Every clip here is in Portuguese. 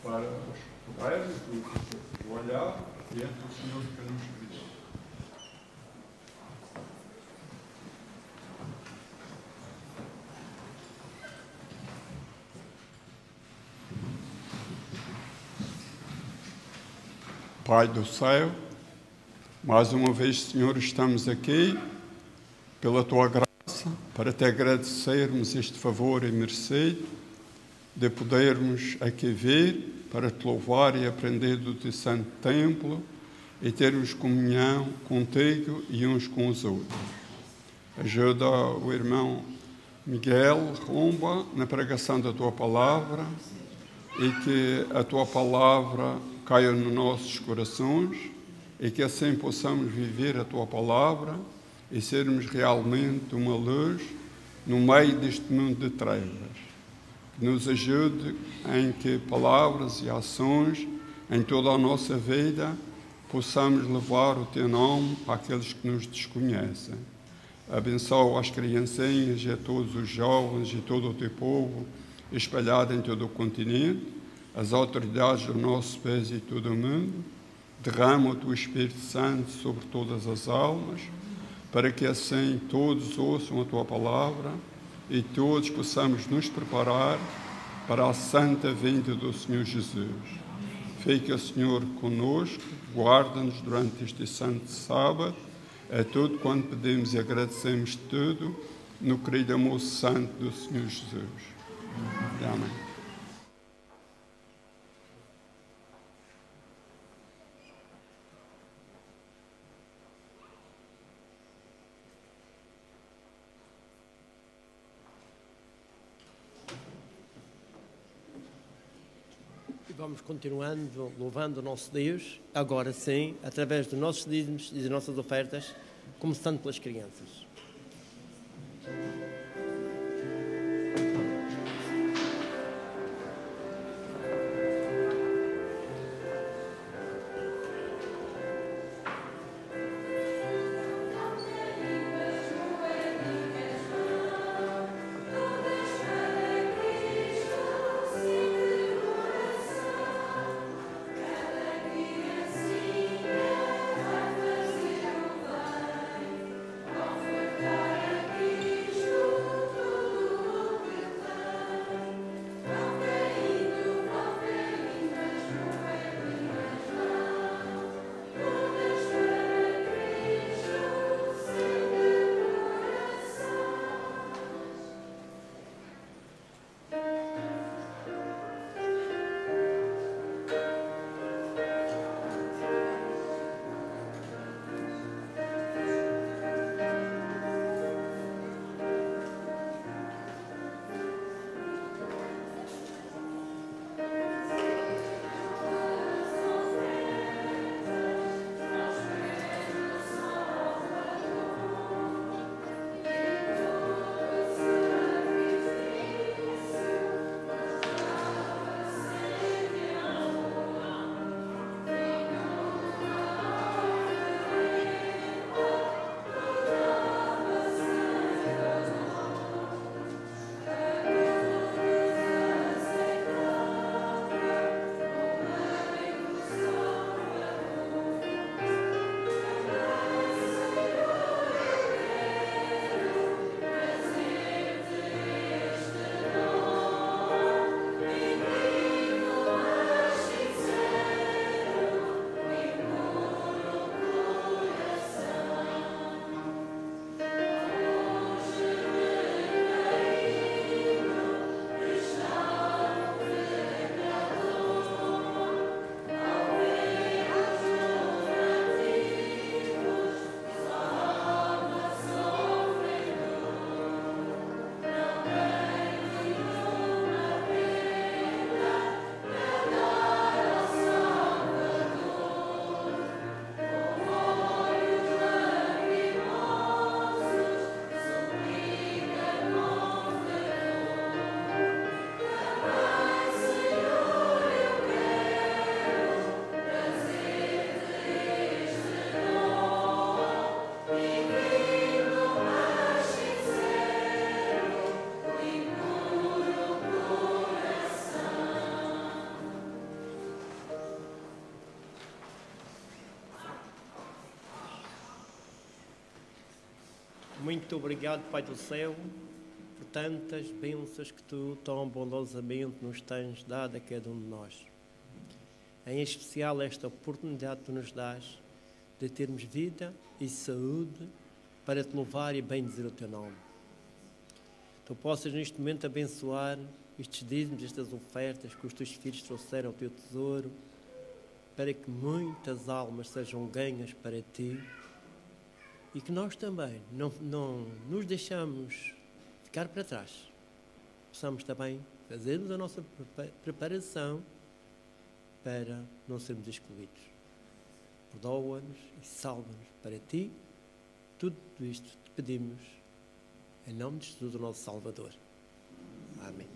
para os poderes, o olhar diante do Senhor que nos criou. Pai do céu, mais uma vez, Senhor, estamos aqui pela Tua graça para Te agradecermos este favor imerecido de podermos aqui vir para Te louvar e aprender do Teu santo templo e termos comunhão contigo e uns com os outros. Ajuda o irmão Miguel Romba na pregação da Tua palavra e que a Tua palavra caia nos nossos corações e que assim possamos viver a Tua palavra e sermos realmente uma luz no meio deste mundo de trevas. Que nos ajude em que palavras e ações em toda a nossa vida possamos levar o Teu nome àqueles que nos desconhecem. Abençoa as criancinhas e a todos os jovens e todo o Teu povo espalhado em todo o continente, as autoridades do nosso país e todo o mundo. Derrama o Teu Espírito Santo sobre todas as almas, para que assim todos ouçam a Tua palavra e todos possamos nos preparar para a santa vinda do Senhor Jesus. Fica, Senhor, conosco, guarda-nos durante este santo sábado, é tudo quanto pedimos e agradecemos tudo, no querido amor santo do Senhor Jesus. Amém. Vamos continuando louvando o nosso Deus, agora sim, através dos nossos dízimos e das nossas ofertas, começando pelas crianças. Offer Muito obrigado, Pai do Céu, por tantas bênçãos que Tu tão bondosamente nos tens dado a cada um de nós. Em especial esta oportunidade que Tu nos dás de termos vida e saúde para Te louvar e bendizer o Teu nome. Tu possas neste momento abençoar estes dízimos, estas ofertas que os Teus filhos trouxeram ao Teu tesouro, para que muitas almas sejam ganhas para Ti e que nós também não nos deixamos ficar para trás. Possamos também fazermos a nossa preparação para não sermos excluídos. Perdoa-nos e salva-nos para Ti. Tudo isto te pedimos em nome de Jesus, o nosso Salvador. Amém.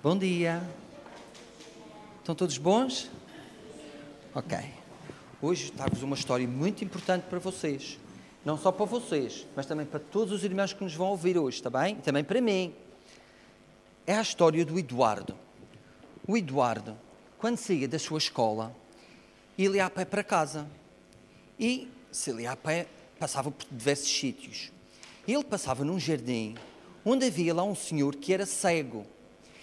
Bom dia. Estão todos bons? Ok. Hoje trago-vos uma história muito importante para vocês. Não só para vocês, mas também para todos os irmãos que nos vão ouvir hoje, está bem? E também para mim. É a história do Eduardo. O Eduardo, quando saía da sua escola, ele ia a pé para casa. E, se ele ia a pé, passava por diversos sítios. Ele passava num jardim onde havia lá um senhor que era cego.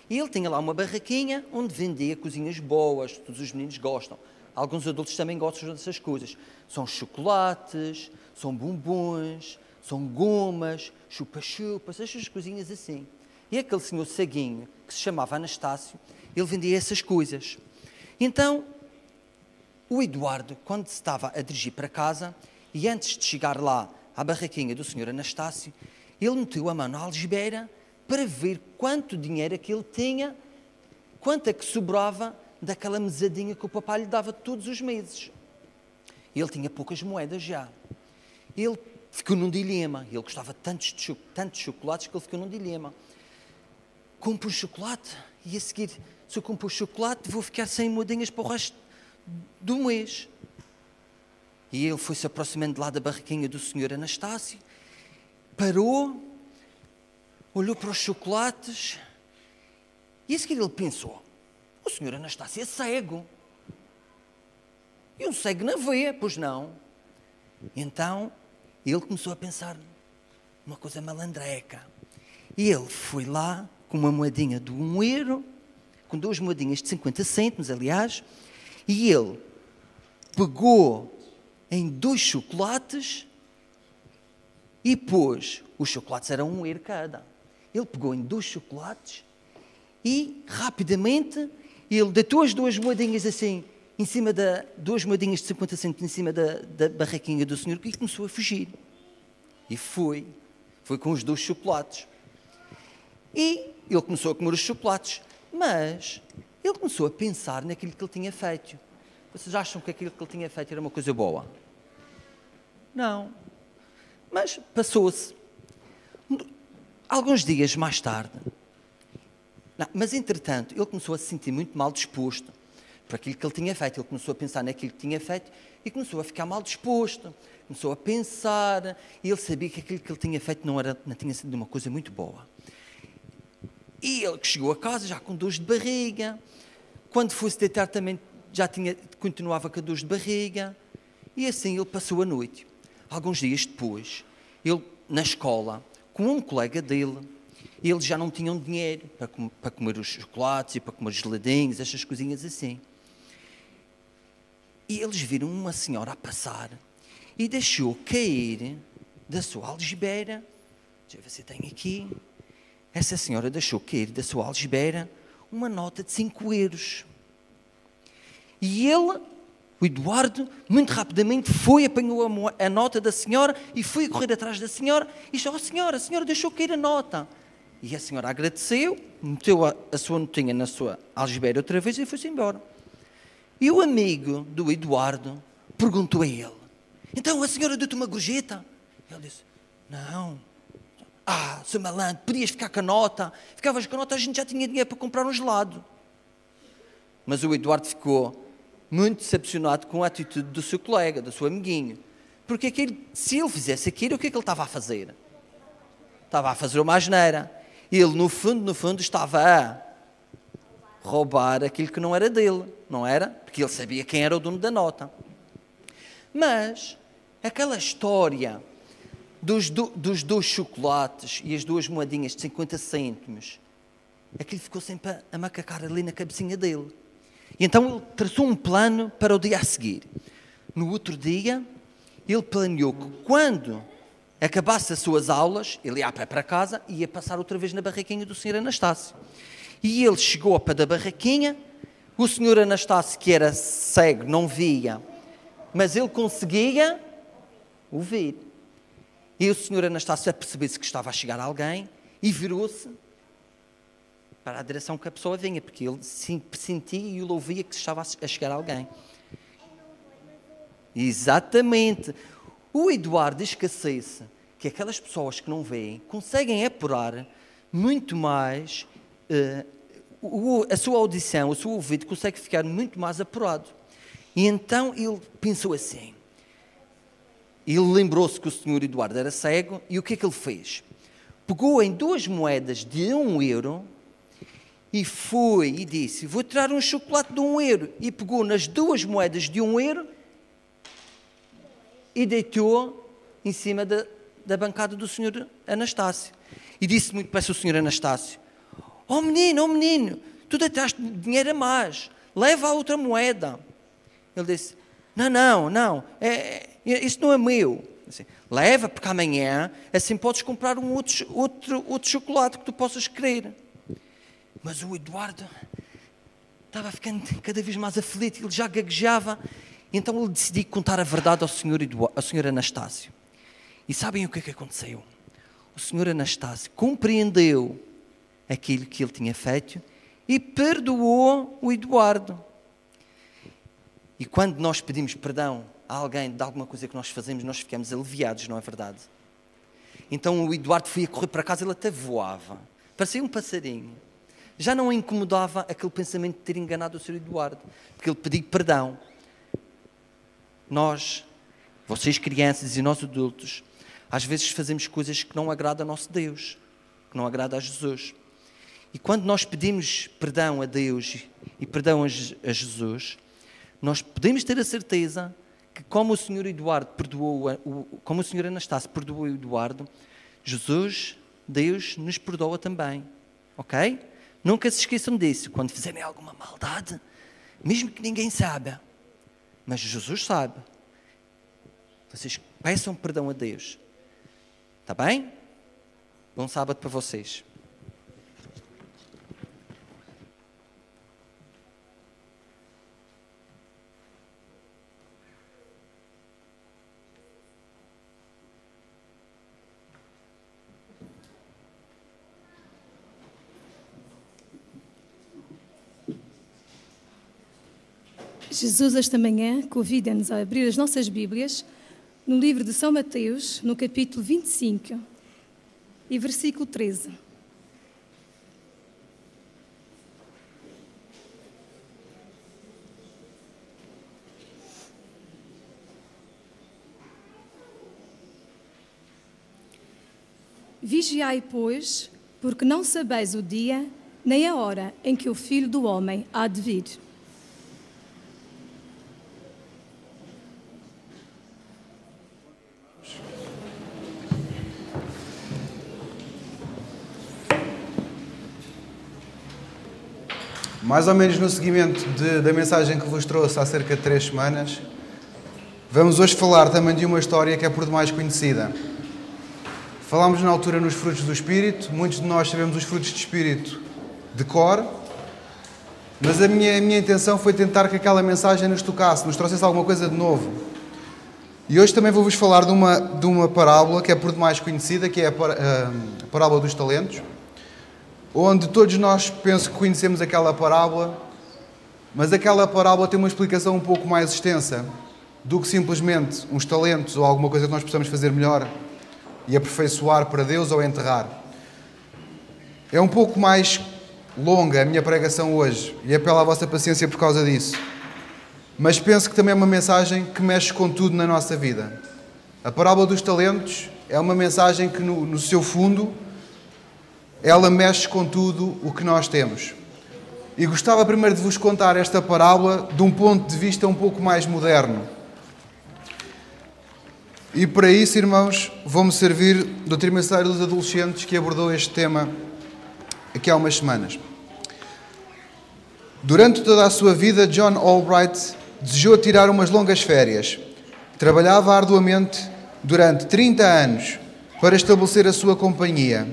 E ele tinha lá uma barraquinha onde vendia coisinhas boas, todos os meninos gostam. Alguns adultos também gostam dessas coisas. São chocolates, são bombons, são gomas, chupa-chupas, essas coisinhas assim. E aquele senhor ceguinho, que se chamava Anastácio, ele vendia essas coisas. Então, o Eduardo, quando se estava a dirigir para casa, e antes de chegar lá à barraquinha do senhor Anastácio, ele meteu a mão na algibeira para ver quanto dinheiro é que ele tinha, quanto é que sobrava daquela mesadinha que o papai lhe dava todos os meses. Ele tinha poucas moedas já. Ele ficou num dilema. Ele gostava tanto de chocolates que ele ficou num dilema. Compro um chocolate e a seguir, se eu compro um chocolate, vou ficar sem moedinhas para o resto do mês. E ele foi-se aproximando de lá da barraquinha do senhor Anastácio, parou, olhou para os chocolates e a seguir ele pensou: o senhor Anastácio é cego. E um cego não vê, pois não. Então ele começou a pensar numa coisa malandreca. E ele foi lá com uma moedinha de €1, com 2 moedinhas de 50 cêntimos, aliás, e ele pegou em 2 chocolates e pôs, os chocolates eram €1 cada. Ele pegou em 2 chocolates e, rapidamente, ele deitou as 2 moedinhas assim, em cima 2 moedinhas de 50 cêntimos em cima da barraquinha do senhor, e começou a fugir. E foi com os 2 chocolates. E ele começou a comer os chocolates, mas ele começou a pensar naquilo que ele tinha feito. Vocês acham que aquilo que ele tinha feito era uma coisa boa? Não. Mas passou-se. Alguns dias mais tarde, mas entretanto, ele começou a se sentir muito mal disposto por aquilo que ele tinha feito. Ele começou a pensar naquilo que tinha feito e começou a ficar mal disposto. Começou a pensar e ele sabia que aquilo que ele tinha feito não tinha sido uma coisa muito boa. E ele chegou a casa já com dores de barriga. Quando fosse deitar também continuava com dores de barriga. E assim ele passou a noite. Alguns dias depois, ele na escola, com um colega dele, eles já não tinham dinheiro para comer os chocolates e para comer os geladinhos, estas coisinhas assim. E eles viram uma senhora a passar e deixou cair da sua algibeira. Deixa eu ver se tem aqui. Essa senhora deixou cair da sua algibeira uma nota de €5. E ele O Eduardo, muito rapidamente, apanhou a nota da senhora e foi correr atrás da senhora e disse: "Oh senhora, a senhora deixou cair a nota." E a senhora agradeceu, meteu a sua notinha na sua algibeira outra vez e foi-se embora. E o amigo do Eduardo perguntou a ele: "Então a senhora deu-te uma gorjeta?" Ele disse: "Não." "Ah, seu malandro, podias ficar com a nota. Ficavas com a nota, a gente já tinha dinheiro para comprar um gelado." Mas o Eduardo ficou muito decepcionado com a atitude do seu colega, do seu amiguinho. Porque se ele fizesse aquilo, o que é que ele estava a fazer? Estava a fazer uma asneira. Ele, no fundo, estava a roubar aquilo que não era dele, não era? Porque ele sabia quem era o dono da nota. Mas aquela história dos 2 chocolates e as 2 moedinhas de 50 cêntimos, aquilo ficou sempre a macacar ali na cabecinha dele. E então ele traçou um plano para o dia a seguir. No outro dia, ele planeou que quando acabasse as suas aulas, ele ia para casa e ia passar outra vez na barraquinha do Sr. Anastácio. E ele chegou ao pé da barraquinha, o Sr. Anastácio, que era cego, não via, mas ele conseguia ouvir. E o Sr. Anastácio apercebeu-se que estava a chegar alguém e virou-se para a direção que a pessoa vinha, porque ele sentia e ele ouvia que estava a chegar alguém. Exatamente. O Eduardo esquecesse que aquelas pessoas que não veem conseguem apurar muito mais, a sua audição, o seu ouvido consegue ficar muito mais apurado. E então ele pensou assim, ele lembrou-se que o Sr. Eduardo era cego e o que é que ele fez? Pegou em 2 moedas de 1 euro e foi e disse: "Vou tirar um chocolate de 1 euro." E pegou nas 2 moedas de 1 euro e deitou em cima da bancada do Sr. Anastácio. E disse muito para o Sr. Anastácio: oh menino, tu deitaste dinheiro a mais, leva a outra moeda." Ele disse: Não, isso não é meu. Assim, leva, porque amanhã assim podes comprar um outro chocolate que tu possas querer. Mas o Eduardo estava ficando cada vez mais aflito, ele já gaguejava. Então ele decidiu contar a verdade ao Sr. Anastácio. E sabem o que é que aconteceu? O Sr. Anastácio compreendeu aquilo que ele tinha feito e perdoou o Eduardo. E quando nós pedimos perdão a alguém de alguma coisa que nós fazemos, nós ficamos aliviados, não é verdade? Então o Eduardo foi a correr para casa, ele até voava, parecia um passarinho. Já não incomodava aquele pensamento de ter enganado o Sr. Eduardo, porque ele pediu perdão. Nós, vocês crianças e nós adultos, às vezes fazemos coisas que não agradam a nosso Deus, que não agradam a Jesus. E quando nós pedimos perdão a Deus e perdão a Jesus, nós podemos ter a certeza que como o Sr. Eduardo como o Sr. Anastácio perdoou o Eduardo, Jesus, Deus, nos perdoa também. Ok? Nunca se esqueçam disso. Quando fizerem alguma maldade, mesmo que ninguém saiba, mas Jesus sabe, vocês peçam perdão a Deus. Está bem? Bom sábado para vocês. Jesus, esta manhã, convida-nos a abrir as nossas Bíblias no livro de São Mateus, no capítulo 25 e versículo 13. Vigiai, pois, porque não sabeis o dia nem a hora em que o Filho do Homem há de vir. Mais ou menos no seguimento da mensagem que vos trouxe há cerca de 3 semanas, vamos hoje falar também de uma história que é por demais conhecida. Falámos na altura nos frutos do Espírito, muitos de nós sabemos os frutos do Espírito de cor, Mas a minha intenção foi tentar que aquela mensagem nos tocasse, nos trouxesse alguma coisa de novo. E hoje também vou-vos falar de uma parábola que é por demais conhecida, que é a parábola dos talentos, onde todos nós penso que conhecemos aquela parábola, mas aquela parábola tem uma explicação um pouco mais extensa do que simplesmente uns talentos ou alguma coisa que nós possamos fazer melhor e aperfeiçoar para Deus ou enterrar. É um pouco mais longa a minha pregação hoje e apelo à vossa paciência por causa disso. Mas penso que também é uma mensagem que mexe com tudo na nossa vida. A parábola dos talentos é uma mensagem que no seu fundo ela mexe com tudo o que nós temos. E gostava primeiro de vos contar esta parábola de um ponto de vista um pouco mais moderno. E para isso, irmãos, vou-me servir do Trimestriário dos Adolescentes que abordou este tema aqui há umas semanas. Durante toda a sua vida, John Albright desejou tirar umas longas férias. Trabalhava arduamente durante 30 anos para estabelecer a sua companhia.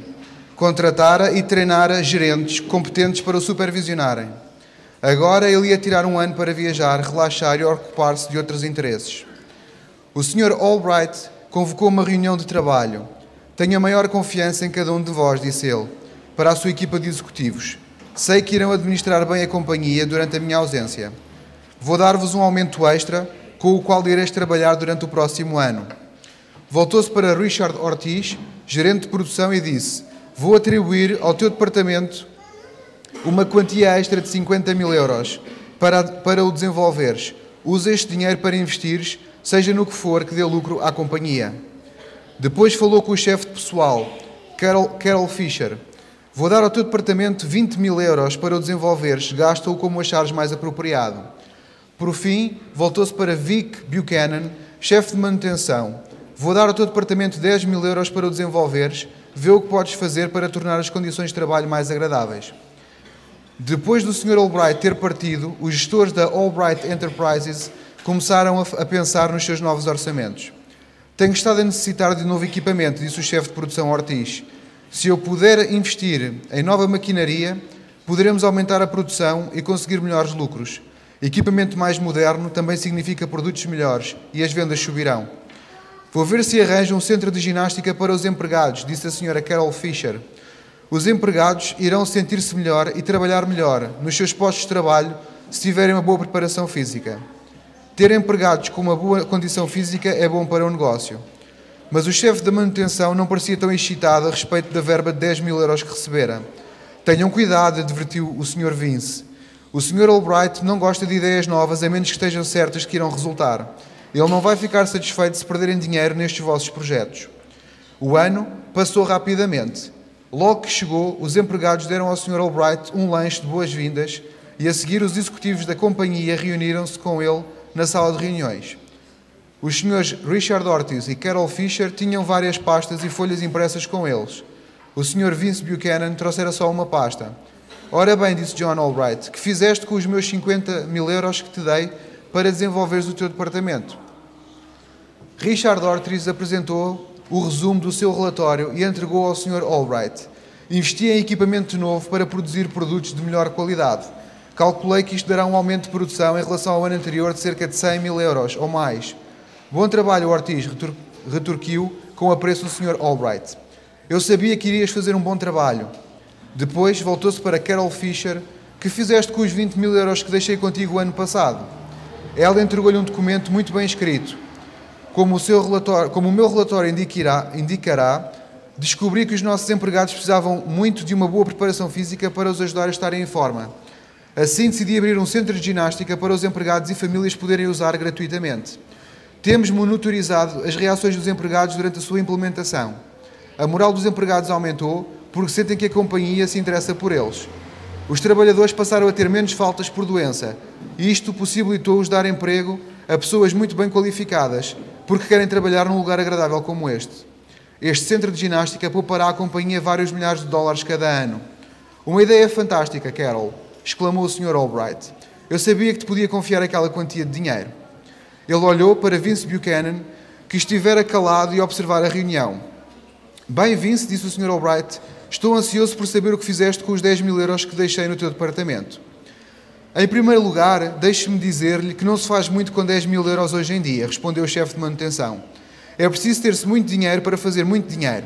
Contratara e treinara gerentes competentes para o supervisionarem. Agora ele ia tirar um ano para viajar, relaxar e ocupar-se de outros interesses. O Sr. Albright convocou uma reunião de trabalho. Tenho a maior confiança em cada um de vós, disse ele, para a sua equipa de executivos. Sei que irão administrar bem a companhia durante a minha ausência. Vou dar-vos um aumento extra, com o qual ireis trabalhar durante o próximo ano. Voltou-se para Richard Ortiz, gerente de produção, e disse: vou atribuir ao teu departamento uma quantia extra de 50 mil euros para o desenvolveres. Usa este dinheiro para investires, seja no que for que dê lucro à companhia. Depois falou com o chefe de pessoal, Carol Fisher. Vou dar ao teu departamento 20 mil euros para o desenvolveres, gasta-o como achares mais apropriado. Por fim, voltou-se para Vic Buchanan, chefe de manutenção. Vou dar ao teu departamento 10 mil euros para o desenvolveres, vê o que podes fazer para tornar as condições de trabalho mais agradáveis. Depois do Sr. Albright ter partido, os gestores da Albright Enterprises começaram a pensar nos seus novos orçamentos. Tenho estado a necessitar de novo equipamento, disse o chefe de produção Ortiz. Se eu puder investir em nova maquinaria, poderemos aumentar a produção e conseguir melhores lucros. Equipamento mais moderno também significa produtos melhores e as vendas subirão. Vou ver se arranjo um centro de ginástica para os empregados, disse a Sra. Carol Fisher. Os empregados irão sentir-se melhor e trabalhar melhor nos seus postos de trabalho se tiverem uma boa preparação física. Ter empregados com uma boa condição física é bom para o negócio. Mas o chefe da manutenção não parecia tão excitado a respeito da verba de 10 mil euros que recebera. Tenham cuidado, advertiu o Sr. Vince. O Sr. Albright não gosta de ideias novas a menos que estejam certas que irão resultar. Ele não vai ficar satisfeito se perderem dinheiro nestes vossos projetos. O ano passou rapidamente. Logo que chegou, os empregados deram ao Sr. Albright um lanche de boas-vindas e a seguir os executivos da companhia reuniram-se com ele na sala de reuniões. Os Srs. Richard Ortiz e Carol Fisher tinham várias pastas e folhas impressas com eles. O Sr. Vince Buchanan trouxera só uma pasta. Ora bem, disse John Albright, que fizeste com os meus 50 mil euros que te dei para desenvolveres o teu departamento? Richard Ortiz apresentou o resumo do seu relatório e entregou ao Sr. Albright. Investi em equipamento novo para produzir produtos de melhor qualidade. Calculei que isto dará um aumento de produção em relação ao ano anterior de cerca de 100 mil euros ou mais. Bom trabalho, Ortiz, retorquiu com apreço o Sr. Albright. Eu sabia que irias fazer um bom trabalho. Depois voltou-se para Carol Fisher. Que fizeste com os 20 mil euros que deixei contigo o ano passado? Ela entregou-lhe um documento muito bem escrito. Como o meu relatório indicará, descobri que os nossos empregados precisavam muito de uma boa preparação física para os ajudar a estarem em forma. Assim decidi abrir um centro de ginástica para os empregados e famílias poderem usar gratuitamente. Temos monitorizado as reações dos empregados durante a sua implementação. A moral dos empregados aumentou porque sentem que a companhia se interessa por eles. Os trabalhadores passaram a ter menos faltas por doença e isto possibilitou-os dar emprego a pessoas muito bem qualificadas porque querem trabalhar num lugar agradável como este. Este centro de ginástica poupará à companhia vários milhares de dólares cada ano. Uma ideia fantástica, Carol, exclamou o Sr. Albright. Eu sabia que te podia confiar aquela quantia de dinheiro. Ele olhou para Vince Buchanan, que estivera calado e a observar a reunião. Bem, Vince, disse o Sr. Albright, estou ansioso por saber o que fizeste com os 10 mil euros que deixei no teu departamento. Em primeiro lugar, deixe-me dizer-lhe que não se faz muito com 10 mil euros hoje em dia, respondeu o chefe de manutenção. É preciso ter-se muito dinheiro para fazer muito dinheiro.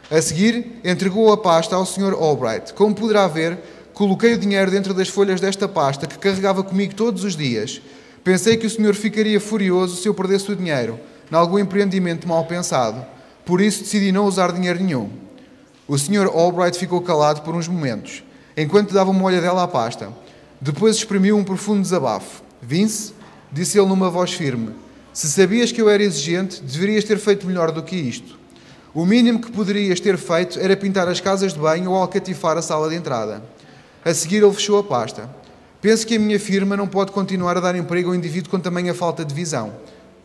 A seguir, entregou a pasta ao Sr. Albright. Como poderá ver, coloquei o dinheiro dentro das folhas desta pasta que carregava comigo todos os dias. Pensei que o senhor ficaria furioso se eu perdesse o dinheiro, em algum empreendimento mal pensado. Por isso decidi não usar dinheiro nenhum. O Sr. Albright ficou calado por uns momentos, enquanto dava uma olhadela à pasta. Depois exprimiu um profundo desabafo. Vince, disse ele numa voz firme, se sabias que eu era exigente, deverias ter feito melhor do que isto. O mínimo que poderias ter feito era pintar as casas de banho ou alcatifar a sala de entrada. A seguir ele fechou a pasta. Penso que a minha firma não pode continuar a dar emprego ao indivíduo com tamanha falta de visão.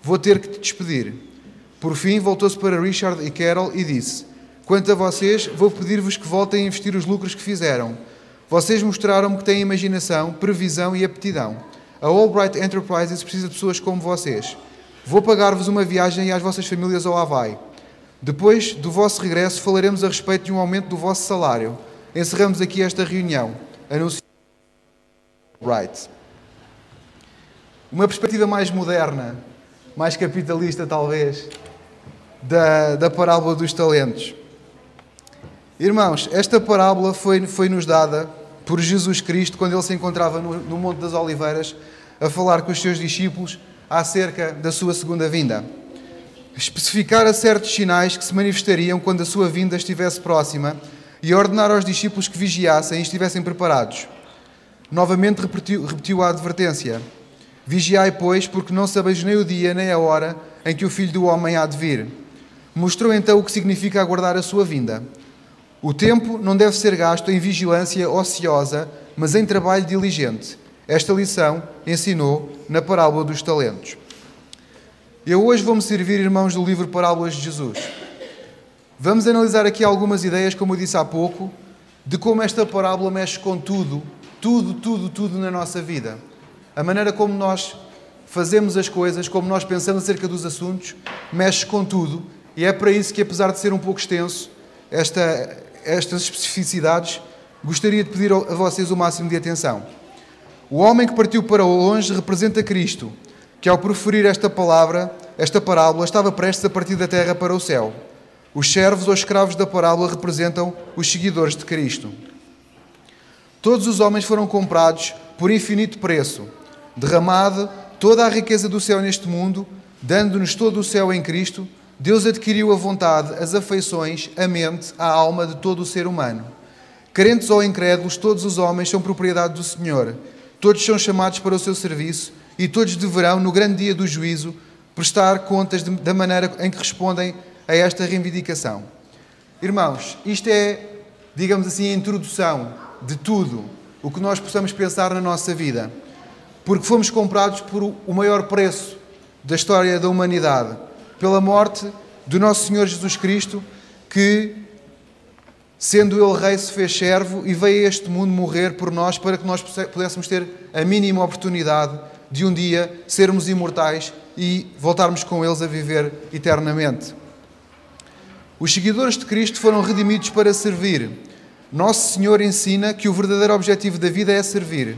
Vou ter que te despedir. Por fim, voltou-se para Richard e Carol e disse, quanto a vocês, vou pedir-vos que voltem a investir os lucros que fizeram. Vocês mostraram-me que têm imaginação, previsão e aptidão. A Albright Enterprises precisa de pessoas como vocês. Vou pagar-vos uma viagem às vossas famílias ao Havaí. Depois do vosso regresso, falaremos a respeito de um aumento do vosso salário. Encerramos aqui esta reunião. Anunciou Albright. Uma perspectiva mais moderna, mais capitalista talvez, da parábola dos talentos. Irmãos, esta parábola foi-nos dada por Jesus Cristo quando ele se encontrava no Monte das Oliveiras a falar com os seus discípulos acerca da sua segunda vinda. Especificar a certos sinais que se manifestariam quando a sua vinda estivesse próxima e ordenar aos discípulos que vigiassem e estivessem preparados. Novamente repetiu a advertência. Vigiai, pois, porque não sabeis nem o dia nem a hora em que o Filho do Homem há de vir. Mostrou então o que significa aguardar a sua vinda. O tempo não deve ser gasto em vigilância ociosa, mas em trabalho diligente. Esta lição ensinou na parábola dos talentos. Eu hoje vou-me servir, irmãos, do livro Parábolas de Jesus. Vamos analisar aqui algumas ideias, como eu disse há pouco, de como esta parábola mexe com tudo na nossa vida. A maneira como nós fazemos as coisas, como nós pensamos acerca dos assuntos, mexe com tudo. E é para isso que, apesar de ser um pouco extenso, estas especificidades, gostaria de pedir a vocês o máximo de atenção. O homem que partiu para longe representa Cristo, que ao proferir esta parábola, estava prestes a partir da terra para o céu. Os servos ou escravos da parábola representam os seguidores de Cristo. Todos os homens foram comprados por infinito preço, derramado toda a riqueza do céu neste mundo, dando-nos todo o céu em Cristo. Deus adquiriu a vontade, as afeições, a mente, a alma de todo o ser humano. Crentes ou incrédulos, todos os homens são propriedade do Senhor. Todos são chamados para o seu serviço e todos deverão, no grande dia do juízo, prestar contas da maneira em que respondem a esta reivindicação. Irmãos, isto é, digamos assim, a introdução de tudo o que nós possamos pensar na nossa vida. Porque fomos comprados por o maior preço da história da humanidade, pela morte do nosso Senhor Jesus Cristo, que, sendo Ele Rei, se fez servo e veio a este mundo morrer por nós para que nós pudéssemos ter a mínima oportunidade de um dia sermos imortais e voltarmos com eles a viver eternamente. Os seguidores de Cristo foram redimidos para servir. Nosso Senhor ensina que o verdadeiro objetivo da vida é servir.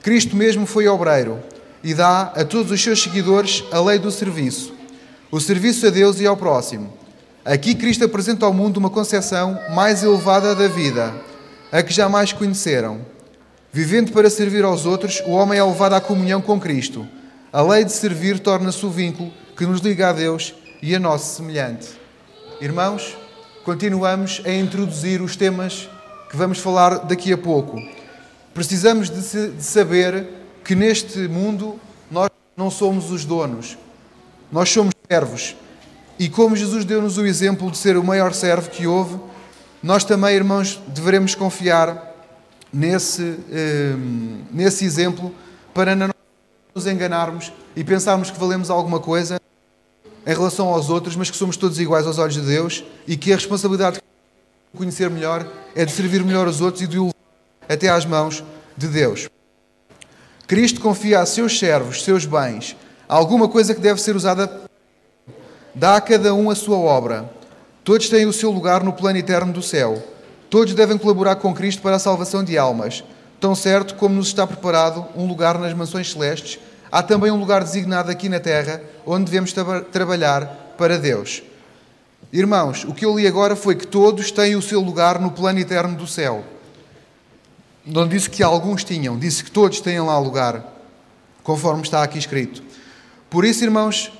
Cristo mesmo foi obreiro e dá a todos os seus seguidores a lei do serviço. O serviço a Deus e ao próximo. Aqui Cristo apresenta ao mundo uma concepção mais elevada da vida, a que jamais conheceram. Vivendo para servir aos outros, o homem é levado à comunhão com Cristo. A lei de servir torna-se o vínculo que nos liga a Deus e a nosso semelhante. Irmãos, continuamos a introduzir os temas que vamos falar daqui a pouco. Precisamos de saber que neste mundo nós não somos os donos. Nós somos servos. E como Jesus deu-nos o exemplo de ser o maior servo que houve, nós também, irmãos, devemos confiar nesse exemplo para não nos enganarmos e pensarmos que valemos alguma coisa em relação aos outros, mas que somos todos iguais aos olhos de Deus e que a responsabilidade de conhecer melhor é de servir melhor os outros e de o levar até às mãos de Deus. Cristo confia a seus servos, seus bens, alguma coisa que deve ser usada. Dá a cada um a sua obra. Todos têm o seu lugar no plano eterno do céu. Todos devem colaborar com Cristo para a salvação de almas. Tão certo como nos está preparado um lugar nas mansões celestes, há também um lugar designado aqui na terra, onde devemos trabalhar para Deus. Irmãos, o que eu li agora foi que todos têm o seu lugar no plano eterno do céu. Não disse que alguns tinham, disse que todos têm lá lugar, conforme está aqui escrito. Por isso, irmãos,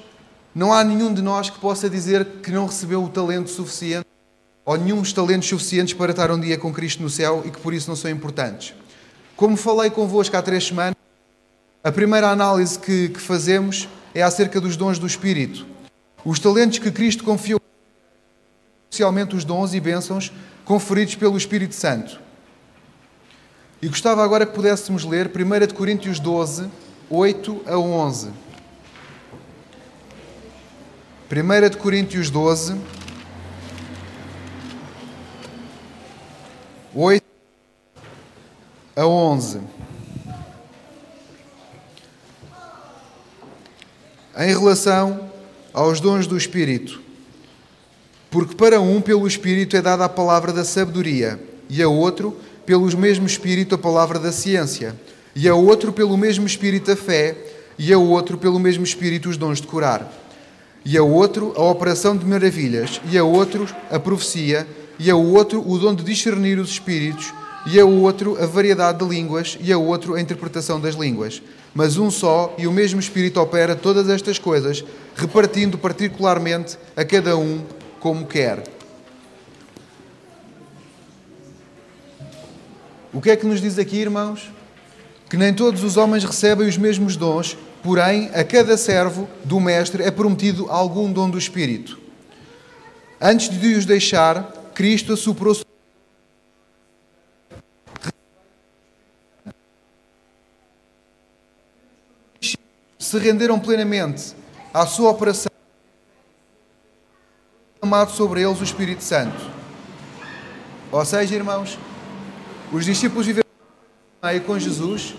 não há nenhum de nós que possa dizer que não recebeu o talento suficiente ou nenhum dos talentos suficientes para estar um dia com Cristo no céu e que por isso não são importantes. Como falei convosco há 3 semanas, a primeira análise que fazemos é acerca dos dons do Espírito. Os talentos que Cristo confiou, especialmente os dons e bênçãos conferidos pelo Espírito Santo. E gostava agora que pudéssemos ler 1 Coríntios 12, 8 a 11. 1 Coríntios 12, 8 a 11. Em relação aos dons do Espírito. Porque para um, pelo Espírito, é dada a palavra da sabedoria, e a outro, pelo mesmo Espírito, a palavra da ciência, e a outro, pelo mesmo Espírito, a fé, e a outro, pelo mesmo Espírito, os dons de curar, e a outro, a operação de maravilhas, e a outro, a profecia, e a outro, o dom de discernir os espíritos, e a outro, a variedade de línguas, e a outro, a interpretação das línguas. Mas um só e o mesmo Espírito opera todas estas coisas, repartindo particularmente a cada um como quer. O que é que nos diz aqui, irmãos? Que nem todos os homens recebem os mesmos dons, porém, a cada servo do Mestre é prometido algum dom do Espírito. Antes de os deixar, Cristo assoprou se renderam plenamente à sua operação, amado sobre eles o Espírito Santo. Ou seja, irmãos, os discípulos viveram meio com Jesus,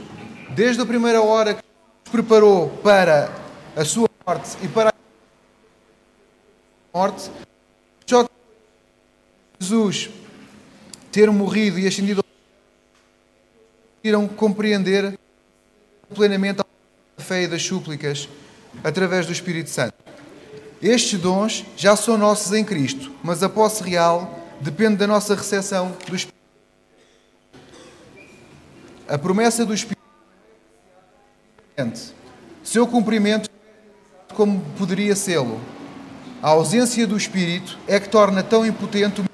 desde a primeira hora que os preparou para a sua morte e para a morte, só que Jesus ter morrido e ascendido conseguiram compreender plenamente a fé e das súplicas através do Espírito Santo. Estes dons já são nossos em Cristo, mas a posse real depende da nossa recepção do Espírito. A promessa do Espírito, seu cumprimento como poderia sê-lo. A ausência do Espírito é que torna tão impotente o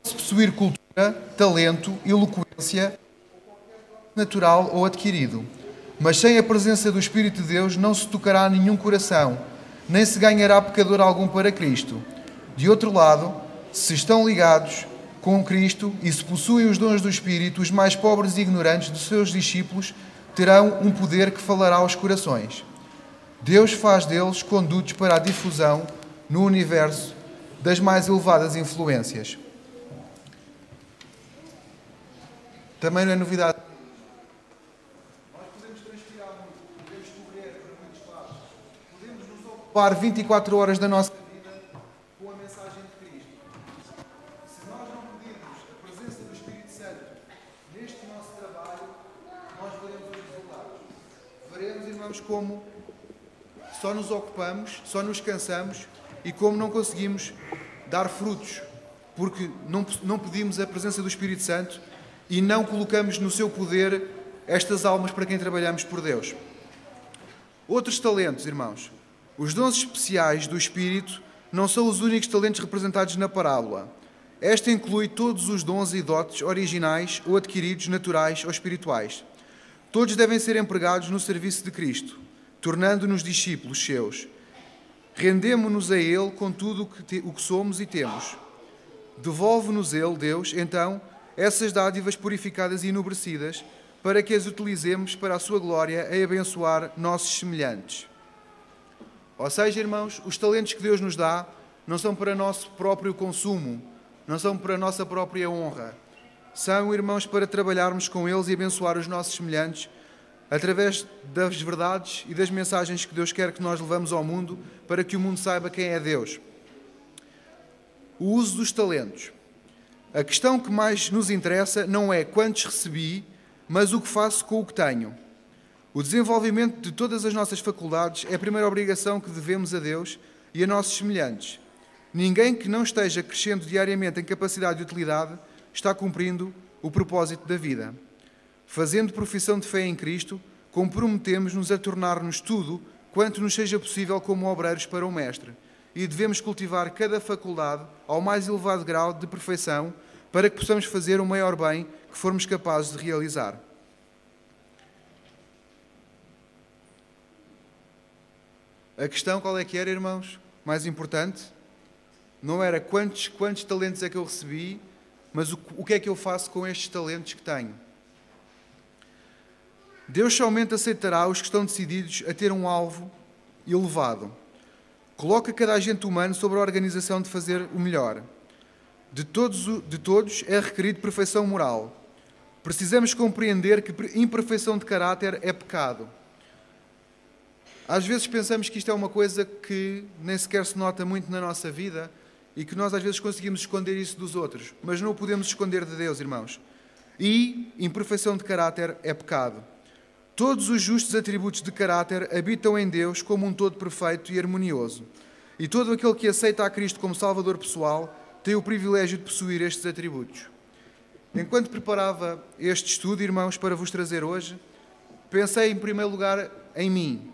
possuir cultura, talento, eloquência, natural ou adquirido. Mas sem a presença do Espírito de Deus não se tocará a nenhum coração, nem se ganhará pecador algum para Cristo. De outro lado, se estão ligados com Cristo e se possuem os dons do Espírito, os mais pobres e ignorantes dos seus discípulos terão um poder que falará aos corações. Deus faz deles condutos para a difusão no universo das mais elevadas influências. Também não é novidade. Nós podemos transpirar muito, podemos correr para muitos lados, podemos nos ocupar 24 horas da nossa vida com a mensagem de Cristo. Se nós não pedirmos a presença do Espírito Santo neste nosso trabalho, nós veremos os resultados. Veremos, irmãos, como só nos ocupamos, só nos cansamos e como não conseguimos dar frutos, porque não pedimos a presença do Espírito Santo e não colocamos no seu poder estas almas para quem trabalhamos por Deus. Outros talentos, irmãos. Os dons especiais do Espírito não são os únicos talentos representados na parábola. Esta inclui todos os dons e dotes originais ou adquiridos, naturais ou espirituais. Todos devem ser empregados no serviço de Cristo, tornando-nos discípulos seus. Rendemo-nos a Ele com tudo o que somos e temos. Devolve-nos Ele, Deus, então, essas dádivas purificadas e enobrecidas, para que as utilizemos para a sua glória e abençoar nossos semelhantes. Ou seja, irmãos, os talentos que Deus nos dá não são para nosso próprio consumo, não são para a nossa própria honra. São, irmãos, para trabalharmos com eles e abençoar os nossos semelhantes através das verdades e das mensagens que Deus quer que nós levamos ao mundo para que o mundo saiba quem é Deus. O uso dos talentos. A questão que mais nos interessa não é quantos recebi, mas o que faço com o que tenho. O desenvolvimento de todas as nossas faculdades é a primeira obrigação que devemos a Deus e a nossos semelhantes. Ninguém que não esteja crescendo diariamente em capacidade e utilidade está cumprindo o propósito da vida. Fazendo profissão de fé em Cristo, comprometemos-nos a tornar-nos tudo quanto nos seja possível como obreiros para o Mestre, e devemos cultivar cada faculdade ao mais elevado grau de perfeição para que possamos fazer o maior bem que formos capazes de realizar. A questão qual é que era, irmãos? Mais importante, não era quantos talentos é que eu recebi, mas o que é que eu faço com estes talentos que tenho. Deus somente aceitará os que estão decididos a ter um alvo elevado. Coloca cada agente humano sobre a organização de fazer o melhor. De todos é requerido perfeição moral. Precisamos compreender que imperfeição de caráter é pecado. Às vezes pensamos que isto é uma coisa que nem sequer se nota muito na nossa vida e que nós às vezes conseguimos esconder isso dos outros, mas não o podemos esconder de Deus, irmãos. E imperfeição de caráter é pecado. Todos os justos atributos de caráter habitam em Deus como um todo perfeito e harmonioso. E todo aquele que aceita a Cristo como Salvador pessoal tem o privilégio de possuir estes atributos. Enquanto preparava este estudo, irmãos, para vos trazer hoje, pensei em primeiro lugar em mim.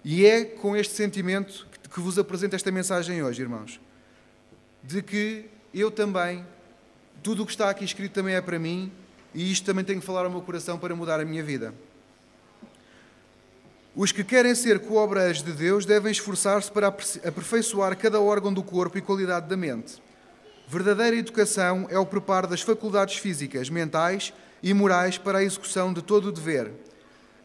E é com este sentimento que vos apresento esta mensagem hoje, irmãos. De que eu também, tudo o que está aqui escrito também é para mim, e isto também tem que falar ao meu coração para mudar a minha vida. Os que querem ser co-obreiros de Deus devem esforçar-se para aperfeiçoar cada órgão do corpo e qualidade da mente. Verdadeira educação é o preparo das faculdades físicas, mentais e morais para a execução de todo o dever.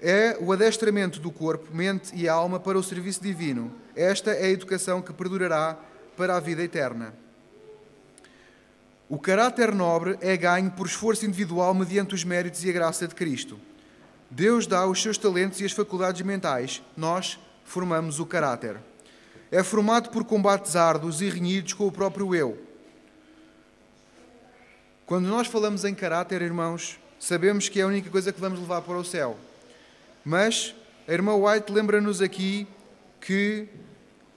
É o adestramento do corpo, mente e alma para o serviço divino. Esta é a educação que perdurará para a vida eterna. O caráter nobre é ganho por esforço individual mediante os méritos e a graça de Cristo. Deus dá os seus talentos e as faculdades mentais. Nós formamos o caráter. É formado por combates árduos e renhidos com o próprio eu. Quando nós falamos em caráter, irmãos, sabemos que é a única coisa que vamos levar para o céu. Mas a irmã White lembra-nos aqui que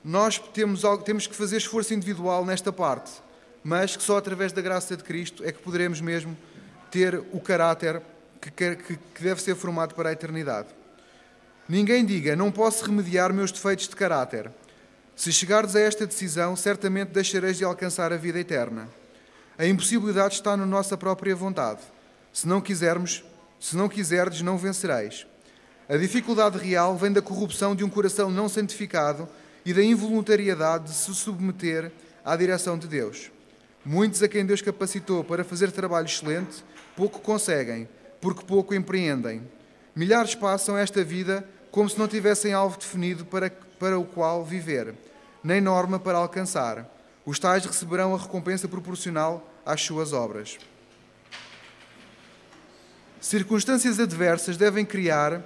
nós temos que fazer esforço individual nesta parte, mas que só através da graça de Cristo é que poderemos mesmo ter o caráter que deve ser formado para a eternidade. Ninguém diga, não posso remediar meus defeitos de caráter. Se chegardes a esta decisão, certamente deixareis de alcançar a vida eterna. A impossibilidade está na nossa própria vontade. Se não quiserdes, não vencereis. A dificuldade real vem da corrupção de um coração não santificado e da involuntariedade de se submeter à direção de Deus. Muitos a quem Deus capacitou para fazer trabalho excelente, pouco conseguem, porque pouco empreendem. Milhares passam esta vida como se não tivessem alvo definido para o qual viver, nem norma para alcançar. Os tais receberão a recompensa proporcional às suas obras. Circunstâncias adversas devem criar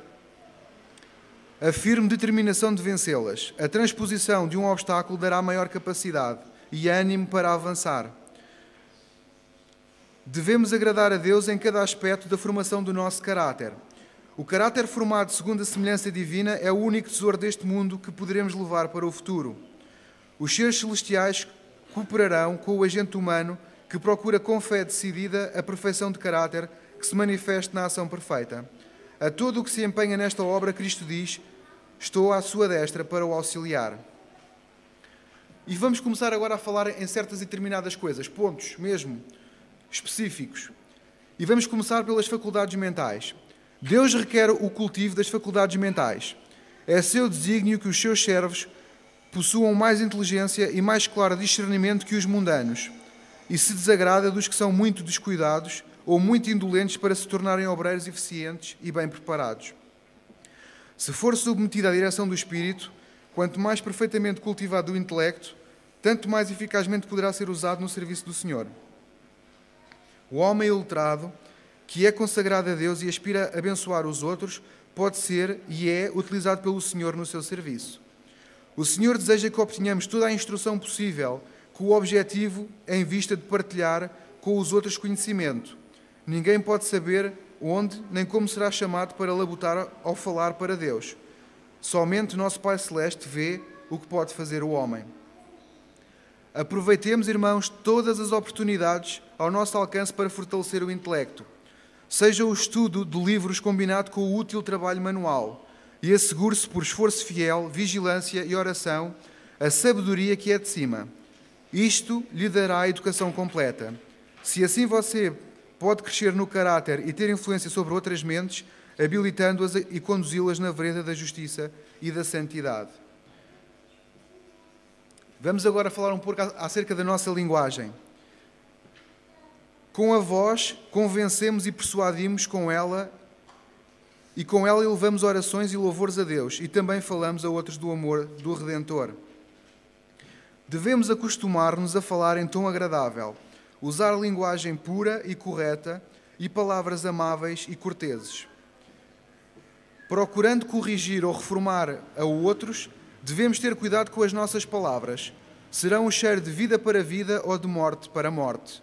a firme determinação de vencê-las. A transposição de um obstáculo dará maior capacidade e ânimo para avançar. Devemos agradar a Deus em cada aspecto da formação do nosso caráter. O caráter formado segundo a semelhança divina é o único tesouro deste mundo que poderemos levar para o futuro. Os seres celestiais cooperarão com o agente humano que procura com fé decidida a perfeição de caráter que se manifeste na ação perfeita. A todo o que se empenha nesta obra, Cristo diz, estou à sua destra para o auxiliar. E vamos começar agora a falar em certas e determinadas coisas, pontos mesmo, específicos. E vamos começar pelas faculdades mentais. Deus requer o cultivo das faculdades mentais. É seu desígnio que os seus servos possuam mais inteligência e mais claro discernimento que os mundanos, e se desagrada dos que são muito descuidados ou muito indolentes para se tornarem obreiros eficientes e bem preparados. Se for submetido à direção do Espírito, quanto mais perfeitamente cultivado o intelecto, tanto mais eficazmente poderá ser usado no serviço do Senhor. O homem iletrado, que é consagrado a Deus e aspira a abençoar os outros, pode ser e é utilizado pelo Senhor no seu serviço. O Senhor deseja que obtenhamos toda a instrução possível, com o objetivo em vista de partilhar com os outros conhecimento. Ninguém pode saber onde nem como será chamado para labutar ao falar para Deus. Somente nosso Pai Celeste vê o que pode fazer o homem. Aproveitemos, irmãos, todas as oportunidades ao nosso alcance para fortalecer o intelecto. Seja o estudo de livros combinado com o útil trabalho manual e assegure-se por esforço fiel, vigilância e oração a sabedoria que é de cima. Isto lhe dará a educação completa. Se assim você pode crescer no caráter e ter influência sobre outras mentes, habilitando-as e conduzi-las na vereda da justiça e da santidade. Vamos agora falar um pouco acerca da nossa linguagem. Com a voz, convencemos e persuadimos com ela, e com ela elevamos orações e louvores a Deus, e também falamos a outros do amor do Redentor. Devemos acostumar-nos a falar em tom agradável, usar linguagem pura e correta e palavras amáveis e corteses. Procurando corrigir ou reformar a outros, devemos ter cuidado com as nossas palavras. Serão um cheiro de vida para vida ou de morte para morte.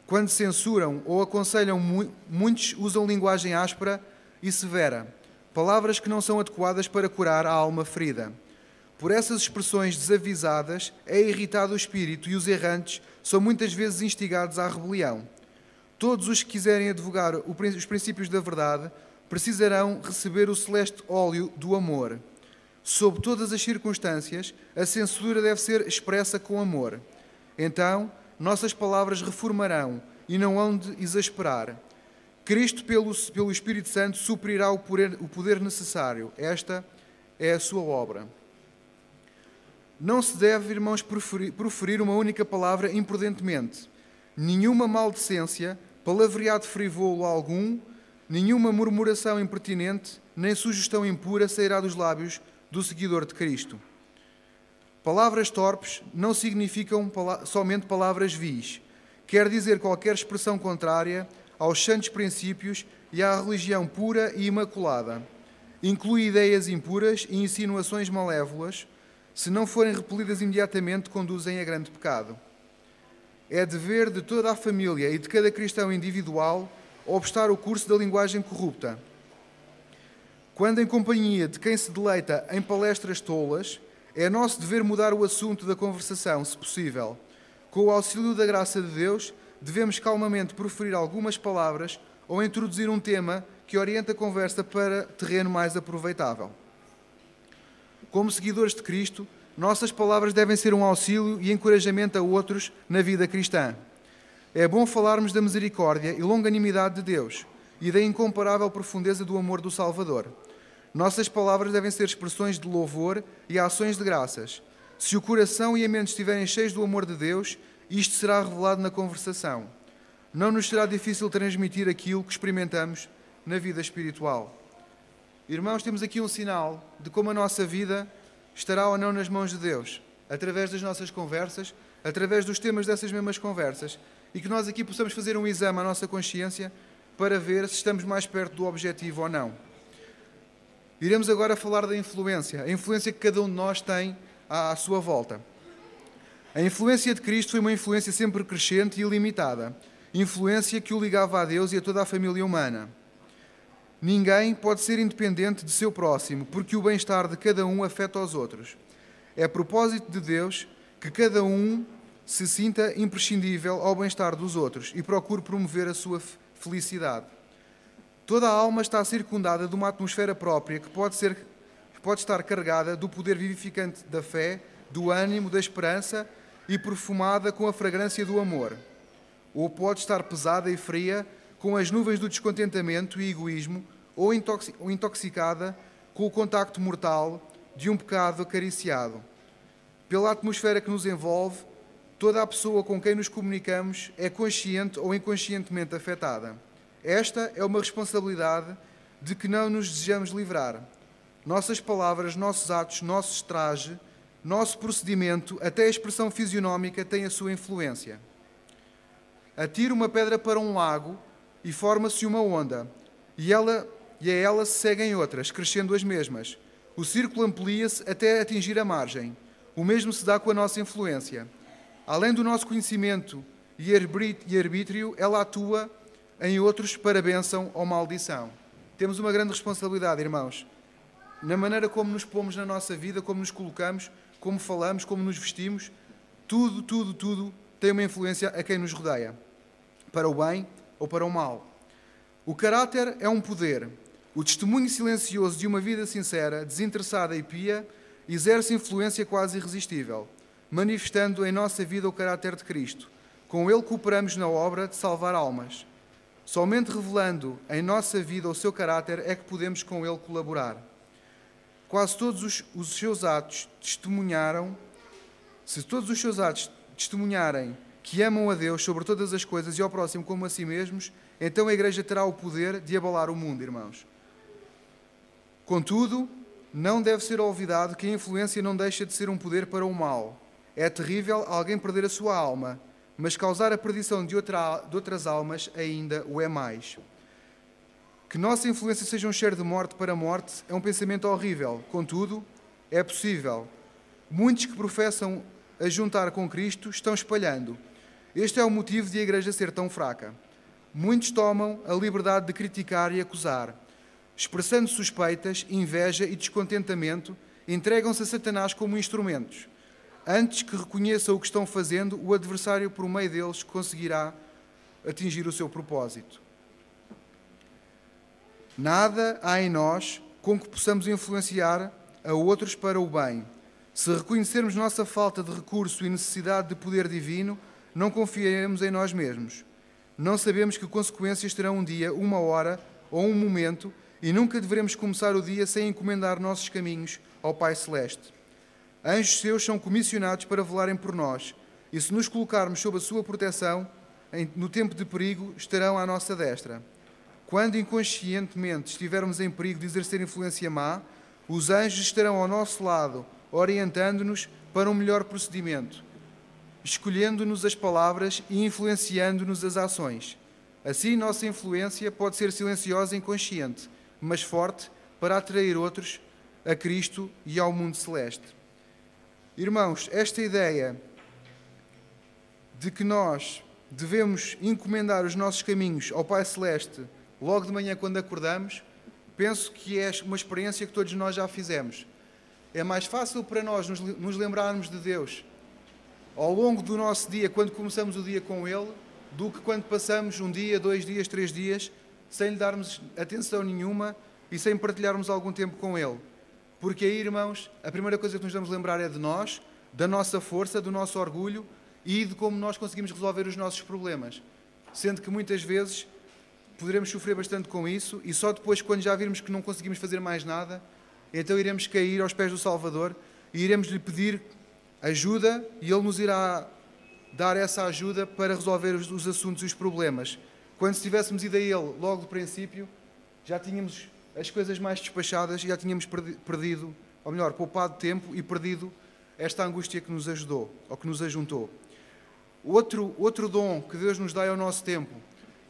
Quando censuram ou aconselham, muitos usam linguagem áspera e severa, palavras que não são adequadas para curar a alma ferida. Por essas expressões desavisadas é irritado o espírito e os errantes são muitas vezes instigados à rebelião. Todos os que quiserem advogar os princípios da verdade precisarão receber o celeste óleo do amor. Sob todas as circunstâncias, a censura deve ser expressa com amor. Então, nossas palavras reformarão e não hão de exasperar. Cristo, pelo Espírito Santo, suprirá o poder necessário. Esta é a sua obra. Não se deve, irmãos, proferir uma única palavra imprudentemente. Nenhuma maldecência, palavreado frívolo algum, nenhuma murmuração impertinente, nem sugestão impura sairá dos lábios do seguidor de Cristo. Palavras torpes não significam somente palavras vis. Quer dizer qualquer expressão contrária aos santos princípios e à religião pura e imaculada. Inclui ideias impuras e insinuações malévolas. Se não forem repelidas imediatamente, conduzem a grande pecado. É dever de toda a família e de cada cristão individual obstar o curso da linguagem corrupta. Quando em companhia de quem se deleita em palestras tolas, é nosso dever mudar o assunto da conversação, se possível. Com o auxílio da graça de Deus, devemos calmamente proferir algumas palavras ou introduzir um tema que oriente a conversa para terreno mais aproveitável. Como seguidores de Cristo, nossas palavras devem ser um auxílio e encorajamento a outros na vida cristã. É bom falarmos da misericórdia e longanimidade de Deus e da incomparável profundeza do amor do Salvador. Nossas palavras devem ser expressões de louvor e ações de graças. Se o coração e a mente estiverem cheios do amor de Deus, isto será revelado na conversação. Não nos será difícil transmitir aquilo que experimentamos na vida espiritual. Irmãos, temos aqui um sinal de como a nossa vida estará ou não nas mãos de Deus, através das nossas conversas, através dos temas dessas mesmas conversas, e que nós aqui possamos fazer um exame à nossa consciência para ver se estamos mais perto do objetivo ou não. Iremos agora falar da influência, a influência que cada um de nós tem à sua volta. A influência de Cristo foi uma influência sempre crescente e ilimitada, influência que o ligava a Deus e a toda a família humana. Ninguém pode ser independente de seu próximo, porque o bem-estar de cada um afeta os outros. É propósito de Deus que cada um se sinta imprescindível ao bem-estar dos outros e procure promover a sua felicidade. Toda a alma está circundada de uma atmosfera própria que pode estar carregada do poder vivificante da fé, do ânimo, da esperança e perfumada com a fragrância do amor. Ou pode estar pesada e fria com as nuvens do descontentamento e egoísmo, ou intoxicada com o contacto mortal de um pecado acariciado. Pela atmosfera que nos envolve, toda a pessoa com quem nos comunicamos é consciente ou inconscientemente afetada. Esta é uma responsabilidade de que não nos desejamos livrar. Nossas palavras, nossos atos, nosso traje, nosso procedimento, até a expressão fisionómica têm a sua influência. Atire uma pedra para um lago e forma-se uma onda, e a ela se seguem outras, crescendo as mesmas. O círculo amplia-se até atingir a margem. O mesmo se dá com a nossa influência. Além do nosso conhecimento e arbítrio, ela atua em outros para bênção ou maldição. Temos uma grande responsabilidade, irmãos, na maneira como nos pomos na nossa vida, como nos colocamos, como falamos, como nos vestimos. Tudo tem uma influência a quem nos rodeia, para o bem ou para o mal. O caráter é um poder. O testemunho silencioso de uma vida sincera, desinteressada e pia exerce influência quase irresistível, manifestando em nossa vida o caráter de Cristo. Com ele cooperamos na obra de salvar almas. Somente revelando em nossa vida o seu caráter é que podemos com ele colaborar. Quase todos os seus atos testemunharam. Se todos os seus atos testemunharem que amam a Deus sobre todas as coisas e ao próximo como a si mesmos, então a Igreja terá o poder de abalar o mundo, irmãos. Contudo, não deve ser olvidado que a influência não deixa de ser um poder para o mal. É terrível alguém perder a sua alma, mas causar a perdição de outras almas ainda o é mais. Que nossa influência seja um cheiro de morte para a morte é um pensamento horrível. Contudo, é possível. Muitos que professam a juntar com Cristo estão espalhando. Este é o motivo de a Igreja ser tão fraca. Muitos tomam a liberdade de criticar e acusar. Expressando suspeitas, inveja e descontentamento, entregam-se a Satanás como instrumentos. Antes que reconheçam o que estão fazendo, o adversário, por meio deles, conseguirá atingir o seu propósito. Nada há em nós com que possamos influenciar a outros para o bem. Se reconhecermos nossa falta de recurso e necessidade de poder divino, não confiaremos em nós mesmos. Não sabemos que consequências terão um dia, uma hora ou um momento, e nunca deveremos começar o dia sem encomendar nossos caminhos ao Pai Celeste. Anjos seus são comissionados para velarem por nós, e se nos colocarmos sob a sua proteção, no tempo de perigo, estarão à nossa destra. Quando inconscientemente estivermos em perigo de exercer influência má, os anjos estarão ao nosso lado, orientando-nos para um melhor procedimento, escolhendo-nos as palavras e influenciando-nos as ações. Assim, nossa influência pode ser silenciosa e inconsciente, mas forte para atrair outros a Cristo e ao mundo celeste. Irmãos, esta ideia de que nós devemos encomendar os nossos caminhos ao Pai Celeste logo de manhã quando acordamos, penso que é uma experiência que todos nós já fizemos. É mais fácil para nós nos lembrarmos de Deus ao longo do nosso dia, quando começamos o dia com Ele, do que quando passamos um dia, 2 dias, 3 dias, sem lhe darmos atenção nenhuma e sem partilharmos algum tempo com Ele. Porque aí, irmãos, a primeira coisa que nos vamos lembrar é de nós, da nossa força, do nosso orgulho e de como nós conseguimos resolver os nossos problemas. Sendo que muitas vezes poderemos sofrer bastante com isso e só depois, quando já virmos que não conseguimos fazer mais nada, então iremos cair aos pés do Salvador e iremos lhe pedir ajuda e Ele nos irá dar essa ajuda para resolver os assuntos e os problemas. Quando se tivéssemos ido a Ele logo do princípio, já tínhamos as coisas mais despachadas e já tínhamos perdido, ou melhor, poupado tempo e perdido esta angústia que nos ajudou, ou que nos ajuntou. Outro dom que Deus nos dá é o nosso tempo.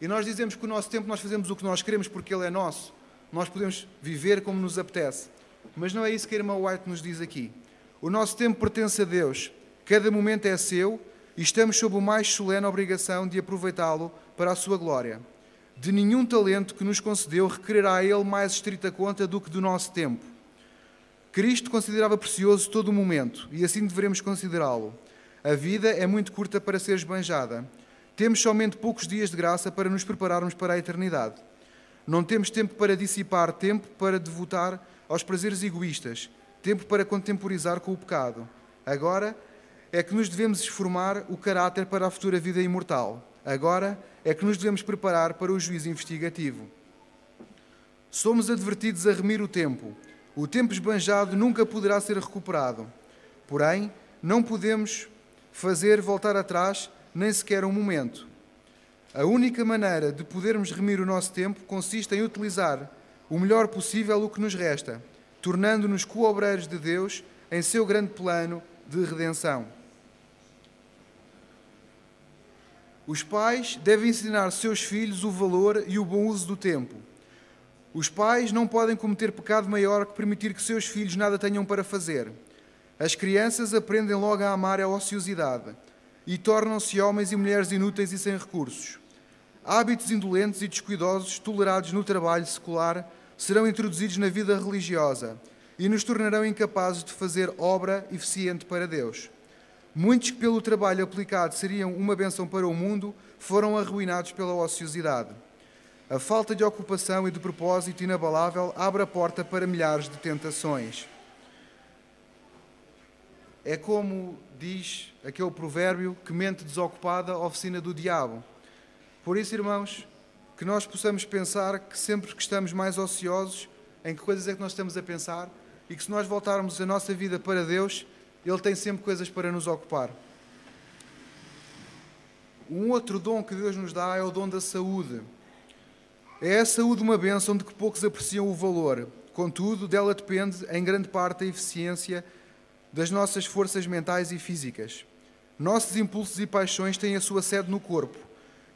E nós dizemos que o nosso tempo nós fazemos o que nós queremos porque ele é nosso. Nós podemos viver como nos apetece. Mas não é isso que a irmã White nos diz aqui. O nosso tempo pertence a Deus. Cada momento é seu e estamos sob a mais solene obrigação de aproveitá-lo para a sua glória. De nenhum talento que nos concedeu requererá a Ele mais estrita conta do que do nosso tempo. Cristo considerava precioso todo o momento e assim devemos considerá-lo. A vida é muito curta para ser esbanjada. Temos somente poucos dias de graça para nos prepararmos para a eternidade. Não temos tempo para dissipar, tempo para devotar aos prazeres egoístas, tempo para contemporizar com o pecado. Agora é que nos devemos formar o caráter para a futura vida imortal. Agora é que nos devemos preparar para o juízo investigativo. Somos advertidos a remir o tempo. O tempo esbanjado nunca poderá ser recuperado. Porém, não podemos fazer voltar atrás nem sequer um momento. A única maneira de podermos remir o nosso tempo consiste em utilizar o melhor possível o que nos resta, tornando-nos co-obreiros de Deus em seu grande plano de redenção. Os pais devem ensinar seus filhos o valor e o bom uso do tempo. Os pais não podem cometer pecado maior que permitir que seus filhos nada tenham para fazer. As crianças aprendem logo a amar a ociosidade. e tornam-se homens e mulheres inúteis e sem recursos. Hábitos indolentes e descuidosos, tolerados no trabalho secular, serão introduzidos na vida religiosa e nos tornarão incapazes de fazer obra eficiente para Deus. Muitos que pelo trabalho aplicado seriam uma bênção para o mundo, foram arruinados pela ociosidade. A falta de ocupação e de propósito inabalável abre a porta para milhares de tentações. É como diz aquele provérbio que mente desocupada, a oficina do diabo. Por isso, irmãos, que nós possamos pensar que sempre que estamos mais ociosos, em que coisas é que nós estamos a pensar, e que se nós voltarmos a nossa vida para Deus, Ele tem sempre coisas para nos ocupar. Um outro dom que Deus nos dá é o dom da saúde. É a saúde uma bênção de que poucos apreciam o valor. Contudo, dela depende, em grande parte, a eficiência das nossas forças mentais e físicas. Nossos impulsos e paixões têm a sua sede no corpo,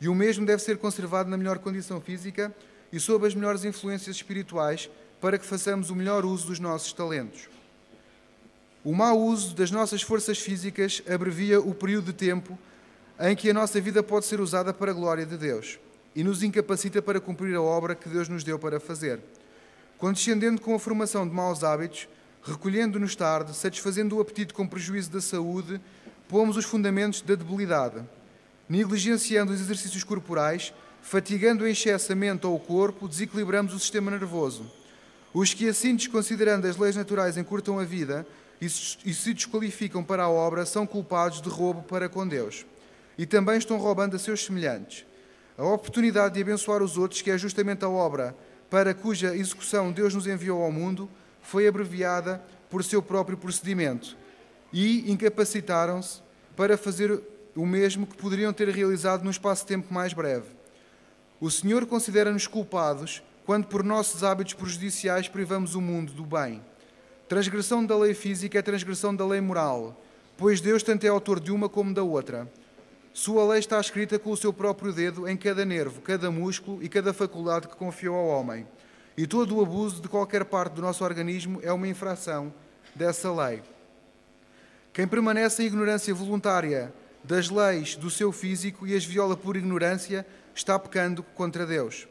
e o mesmo deve ser conservado na melhor condição física e sob as melhores influências espirituais para que façamos o melhor uso dos nossos talentos. O mau uso das nossas forças físicas abrevia o período de tempo em que a nossa vida pode ser usada para a glória de Deus e nos incapacita para cumprir a obra que Deus nos deu para fazer. Condescendendo com a formação de maus hábitos, recolhendo-nos tarde, satisfazendo o apetite com prejuízo da saúde, pomos os fundamentos da debilidade. Negligenciando os exercícios corporais, fatigando em excesso a mente ou o corpo, desequilibramos o sistema nervoso. Os que assim, desconsiderando as leis naturais, encurtam a vida e se desqualificam para a obra, são culpados de roubo para com Deus. E também estão roubando a seus semelhantes. A oportunidade de abençoar os outros, que é justamente a obra para cuja execução Deus nos enviou ao mundo, foi abreviada por seu próprio procedimento e incapacitaram-se para fazer o mesmo que poderiam ter realizado num espaço de tempo mais breve. O Senhor considera-nos culpados quando por nossos hábitos prejudiciais privamos o mundo do bem. Transgressão da lei física é transgressão da lei moral, pois Deus tanto é autor de uma como da outra. Sua lei está escrita com o seu próprio dedo em cada nervo, cada músculo e cada faculdade que confiou ao homem. E todo o abuso de qualquer parte do nosso organismo é uma infração dessa lei. Quem permanece em ignorância voluntária das leis do seu físico e as viola por ignorância, está pecando contra Deus.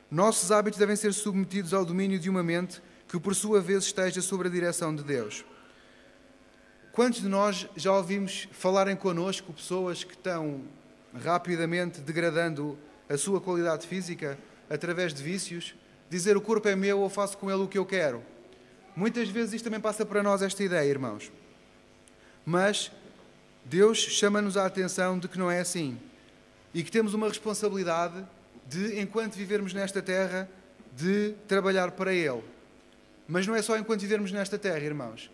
Nossos hábitos devem ser submetidos ao domínio de uma mente que, por sua vez, esteja sob a direção de Deus. Quantos de nós já ouvimos falarem connosco pessoas que estão rapidamente degradando a sua qualidade física através de vícios, dizer o corpo é meu, eu faço com ele o que eu quero? Muitas vezes isto também passa para nós esta ideia, irmãos. Mas Deus chama-nos a atenção de que não é assim e que temos uma responsabilidade de, enquanto vivermos nesta terra, de trabalhar para Ele. Mas não é só enquanto vivermos nesta terra, irmãos.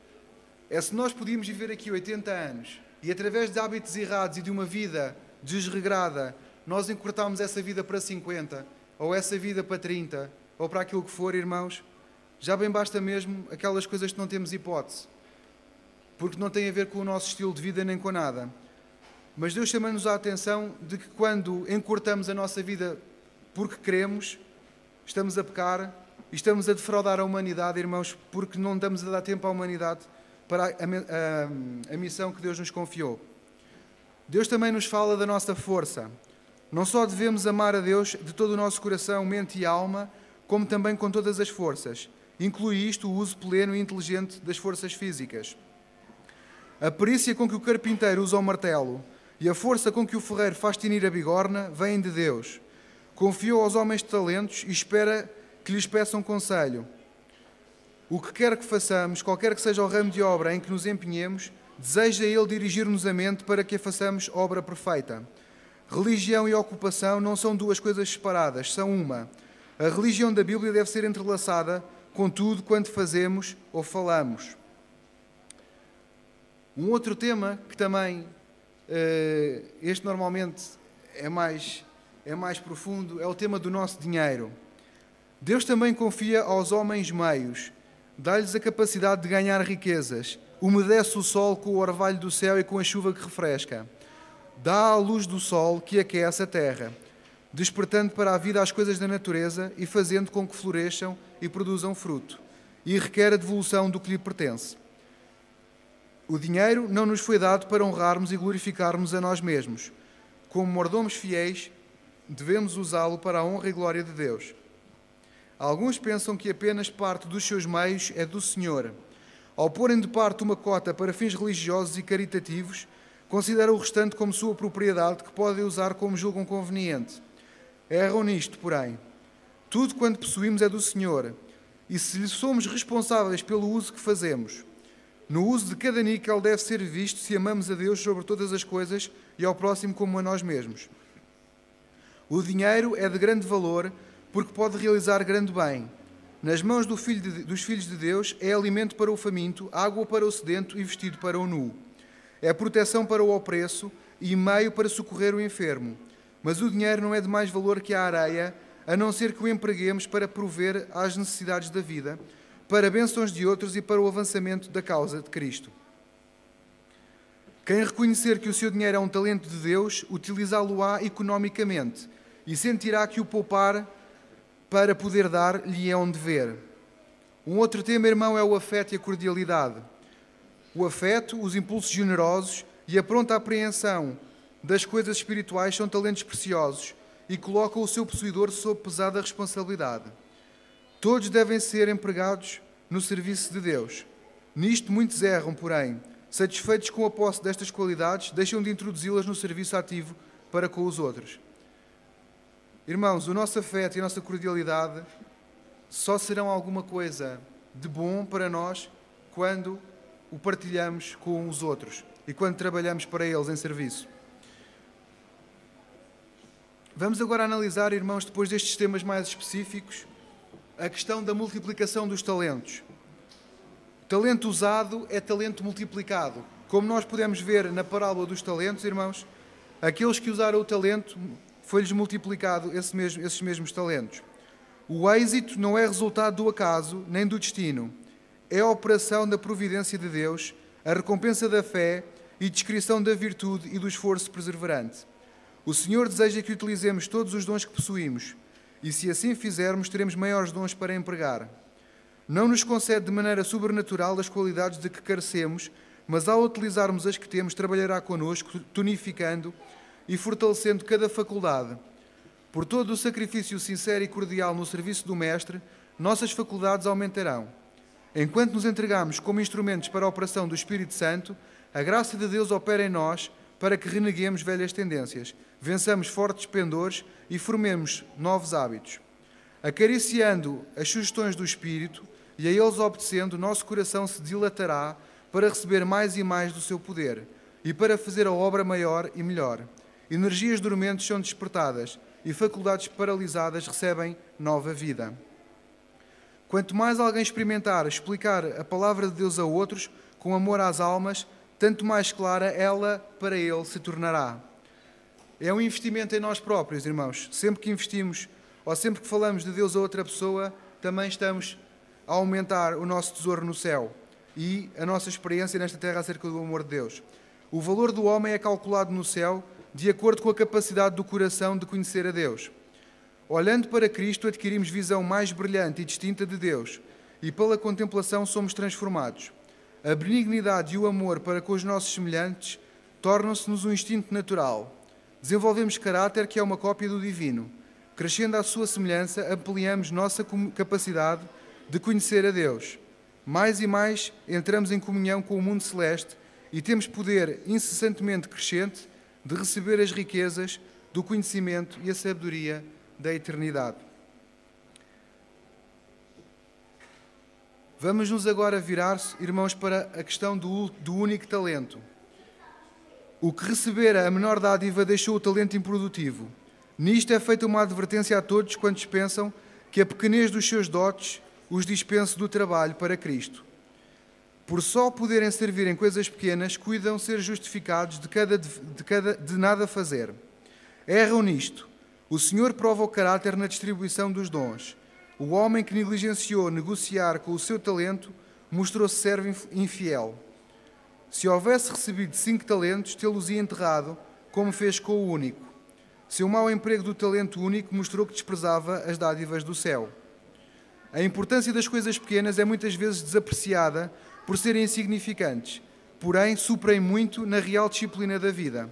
É se nós podíamos viver aqui 80 anos e através de hábitos errados e de uma vida desregrada, nós encurtarmos essa vida para 50 ou essa vida para 30 ou para aquilo que for, irmãos, já bem basta mesmo aquelas coisas que não temos hipótese, porque não tem a ver com o nosso estilo de vida nem com nada. Mas Deus chama-nos a atenção de que quando encurtamos a nossa vida porque queremos, estamos a pecar e estamos a defraudar a humanidade, irmãos, porque não damos a dar tempo à humanidade para a missão que Deus nos confiou. Deus também nos fala da nossa força. Não só devemos amar a Deus de todo o nosso coração, mente e alma, como também com todas as forças. Inclui isto o uso pleno e inteligente das forças físicas. A perícia com que o carpinteiro usa o martelo e a força com que o ferreiro faz tinir a bigorna vêm de Deus. Confiou aos homens talentos e espera que lhes peçam conselho. O que quer que façamos, qualquer que seja o ramo de obra em que nos empenhemos, deseja Ele dirigir-nos a mente para que a façamos obra perfeita. Religião e ocupação não são duas coisas separadas, são uma. A religião da Bíblia deve ser entrelaçada com tudo quanto fazemos ou falamos. Um outro tema que também, este normalmente é mais profundo, é o tema do nosso dinheiro. Deus também confia aos homens meios, dá-lhes a capacidade de ganhar riquezas, umedece o sol com o orvalho do céu e com a chuva que refresca, dá à luz do sol que aquece a terra, despertando para a vida as coisas da natureza e fazendo com que floresçam e produzam fruto, e requer a devolução do que lhe pertence. O dinheiro não nos foi dado para honrarmos e glorificarmos a nós mesmos. Como mordomos fiéis, devemos usá-lo para a honra e glória de Deus. Alguns pensam que apenas parte dos seus meios é do Senhor. Ao porem de parte uma cota para fins religiosos e caritativos, consideram o restante como sua propriedade que podem usar como julgam conveniente. Erram nisto, porém. Tudo quanto possuímos é do Senhor, e se lhe somos responsáveis pelo uso que fazemos. No uso de cada níquel deve ser visto se amamos a Deus sobre todas as coisas e ao próximo como a nós mesmos. O dinheiro é de grande valor porque pode realizar grande bem. Nas mãos dos filhos de Deus é alimento para o faminto, água para o sedento e vestido para o nu. É proteção para o opresso e meio para socorrer o enfermo. Mas o dinheiro não é de mais valor que a areia, a não ser que o empreguemos para prover às necessidades da vida, para bênçãos de outros e para o avançamento da causa de Cristo. Quem reconhecer que o seu dinheiro é um talento de Deus, utilizá-lo-á economicamente e sentirá que o poupar para poder dar lhe é um dever. Um outro tema, irmão, é o afeto e a cordialidade. O afeto, os impulsos generosos e a pronta apreensão das coisas espirituais são talentos preciosos e colocam o seu possuidor sob pesada responsabilidade. Todos devem ser empregados no serviço de Deus. Nisto muitos erram, porém, satisfeitos com a posse destas qualidades, deixam de introduzi-las no serviço ativo para com os outros. Irmãos, o nosso afeto e a nossa cordialidade só serão alguma coisa de bom para nós quando o partilhamos com os outros e quando trabalhamos para eles em serviço. Vamos agora analisar, irmãos, depois destes temas mais específicos, a questão da multiplicação dos talentos. Talento usado é talento multiplicado. Como nós podemos ver na parábola dos talentos, irmãos, aqueles que usaram o talento, foi-lhes multiplicado esses mesmos talentos. O êxito não é resultado do acaso nem do destino. É a operação da providência de Deus, a recompensa da fé e descrição da virtude e do esforço perseverante. O Senhor deseja que utilizemos todos os dons que possuímos, e se assim fizermos, teremos maiores dons para empregar. Não nos concede de maneira sobrenatural as qualidades de que carecemos, mas ao utilizarmos as que temos, trabalhará connosco, tonificando e fortalecendo cada faculdade. Por todo o sacrifício sincero e cordial no serviço do Mestre, nossas faculdades aumentarão. Enquanto nos entregamos como instrumentos para a operação do Espírito Santo, a graça de Deus opera em nós para que reneguemos velhas tendências, vençamos fortes pendores e formemos novos hábitos. Acariciando as sugestões do Espírito e a eles obedecendo, nosso coração se dilatará para receber mais e mais do seu poder e para fazer a obra maior e melhor. Energias dormentes são despertadas e faculdades paralisadas recebem nova vida. Quanto mais alguém experimentar explicar a palavra de Deus a outros, com amor às almas, tanto mais clara ela para ele se tornará. É um investimento em nós próprios, irmãos. Sempre que investimos ou sempre que falamos de Deus a outra pessoa, também estamos a aumentar o nosso tesouro no céu e a nossa experiência nesta terra acerca do amor de Deus. O valor do homem é calculado no céu de acordo com a capacidade do coração de conhecer a Deus. Olhando para Cristo, adquirimos visão mais brilhante e distinta de Deus e pela contemplação somos transformados. A benignidade e o amor para com os nossos semelhantes tornam-se-nos um instinto natural. Desenvolvemos caráter que é uma cópia do divino. Crescendo à sua semelhança, ampliamos nossa capacidade de conhecer a Deus. Mais e mais entramos em comunhão com o mundo celeste e temos poder incessantemente crescente de receber as riquezas do conhecimento e a sabedoria da eternidade. Vamos-nos agora virar, irmãos, para a questão do único talento. O que recebera a menor dádiva deixou o talento improdutivo. Nisto é feita uma advertência a todos quantos pensam que a pequenez dos seus dotes os dispense do trabalho para Cristo. Por só poderem servir em coisas pequenas, cuidam ser justificados de nada fazer. Erram nisto. O Senhor prova o caráter na distribuição dos dons. O homem que negligenciou negociar com o seu talento mostrou-se servo infiel. Se houvesse recebido 5 talentos, tê-los-ia enterrado, como fez com o único. Seu mau emprego do talento único mostrou que desprezava as dádivas do céu. A importância das coisas pequenas é muitas vezes desapreciada por serem insignificantes, porém suprem muito na real disciplina da vida.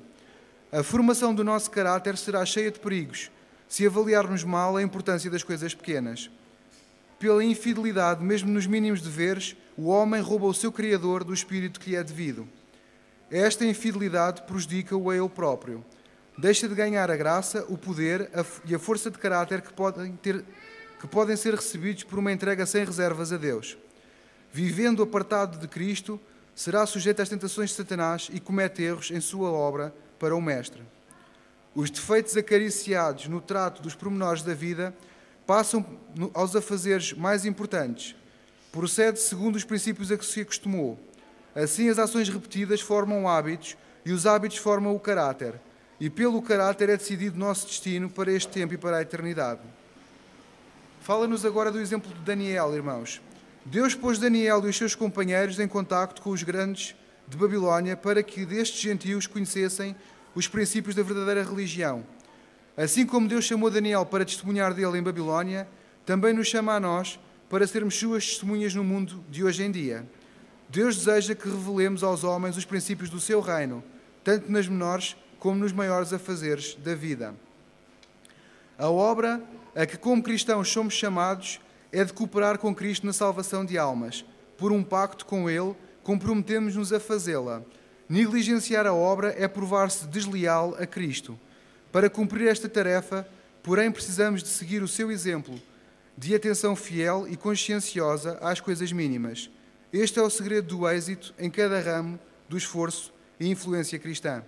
A formação do nosso caráter será cheia de perigos, se avaliarmos mal a importância das coisas pequenas. Pela infidelidade, mesmo nos mínimos deveres, o homem rouba o seu Criador do espírito que lhe é devido. Esta infidelidade prejudica-o a ele próprio. Deixa de ganhar a graça, o poder e a força de caráter que podem ser recebidos por uma entrega sem reservas a Deus. Vivendo apartado de Cristo, será sujeito às tentações de Satanás e comete erros em sua obra para o Mestre. Os defeitos acariciados no trato dos pormenores da vida passam aos afazeres mais importantes. Procede segundo os princípios a que se acostumou. Assim, as ações repetidas formam hábitos e os hábitos formam o caráter. E pelo caráter é decidido o nosso destino para este tempo e para a eternidade. Fala-nos agora do exemplo de Daniel, irmãos. Deus pôs Daniel e os seus companheiros em contacto com os grandes de Babilónia para que destes gentios conhecessem os princípios da verdadeira religião. Assim como Deus chamou Daniel para testemunhar dele em Babilónia, também nos chama a nós para sermos suas testemunhas no mundo de hoje em dia. Deus deseja que revelemos aos homens os princípios do seu reino, tanto nas menores como nos maiores afazeres da vida. A obra a que como cristãos somos chamados é de cooperar com Cristo na salvação de almas. Por um pacto com Ele, comprometemos-nos a fazê-la. Negligenciar a obra é provar-se desleal a Cristo. Para cumprir esta tarefa, porém, precisamos de seguir o seu exemplo, de atenção fiel e conscienciosa às coisas mínimas. Este é o segredo do êxito em cada ramo do esforço e influência cristã.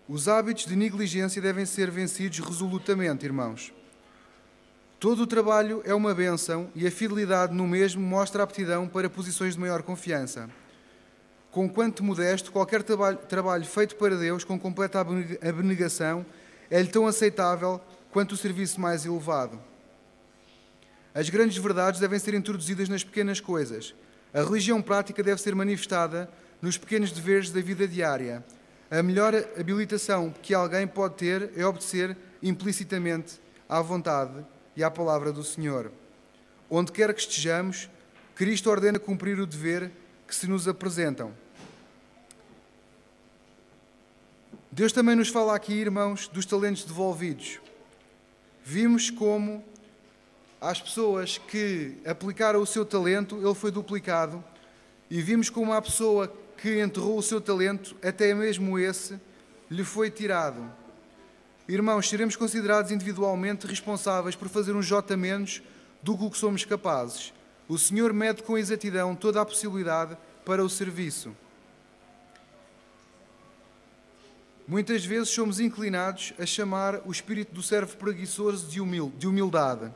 Os hábitos de negligência devem ser vencidos resolutamente, irmãos. Todo o trabalho é uma bênção e a fidelidade no mesmo mostra a aptidão para posições de maior confiança. Conquanto modesto, qualquer trabalho feito para Deus com completa abnegação é-lhe tão aceitável quanto o serviço mais elevado. As grandes verdades devem ser introduzidas nas pequenas coisas. A religião prática deve ser manifestada nos pequenos deveres da vida diária. A melhor habilitação que alguém pode ter é obedecer implicitamente à vontade e à palavra do Senhor. Onde quer que estejamos, Cristo ordena cumprir o dever que se nos apresentam. Deus também nos fala aqui, irmãos, dos talentos devolvidos. Vimos como às pessoas que aplicaram o seu talento, ele foi duplicado, e vimos como a pessoa que enterrou o seu talento, até mesmo esse, lhe foi tirado. Irmãos, seremos considerados individualmente responsáveis por fazer um jota menos do que somos capazes. O Senhor mede com exatidão toda a possibilidade para o serviço. Muitas vezes somos inclinados a chamar o espírito do servo preguiçoso de humildade.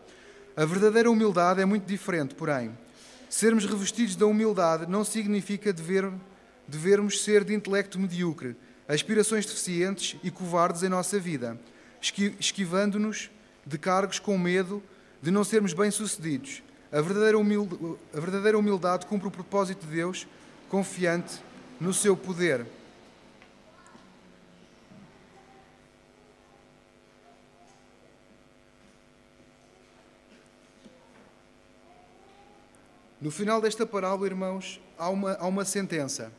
A verdadeira humildade é muito diferente, porém. Sermos revestidos da humildade não significa devermos ser de intelecto medíocre, aspirações deficientes e covardes em nossa vida, esquivando-nos de cargos com medo de não sermos bem-sucedidos. A verdadeira humildade cumpre o propósito de Deus, confiante no seu poder. No final desta parábola, irmãos, há uma sentença.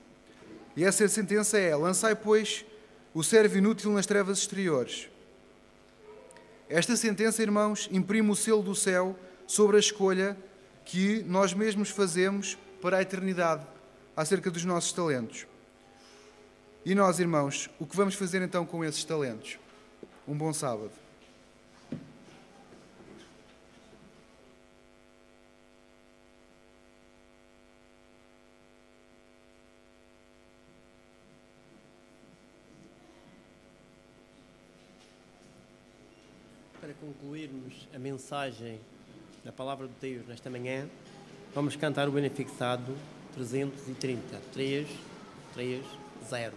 E essa sentença é: lançai, pois, o servo inútil nas trevas exteriores. Esta sentença, irmãos, imprime o selo do céu sobre a escolha que nós mesmos fazemos para a eternidade acerca dos nossos talentos. E nós, irmãos, o que vamos fazer então com esses talentos? Um bom sábado. Para concluirmos a mensagem da Palavra de Deus nesta manhã, vamos cantar o benefixado 330, 3, 3, 0.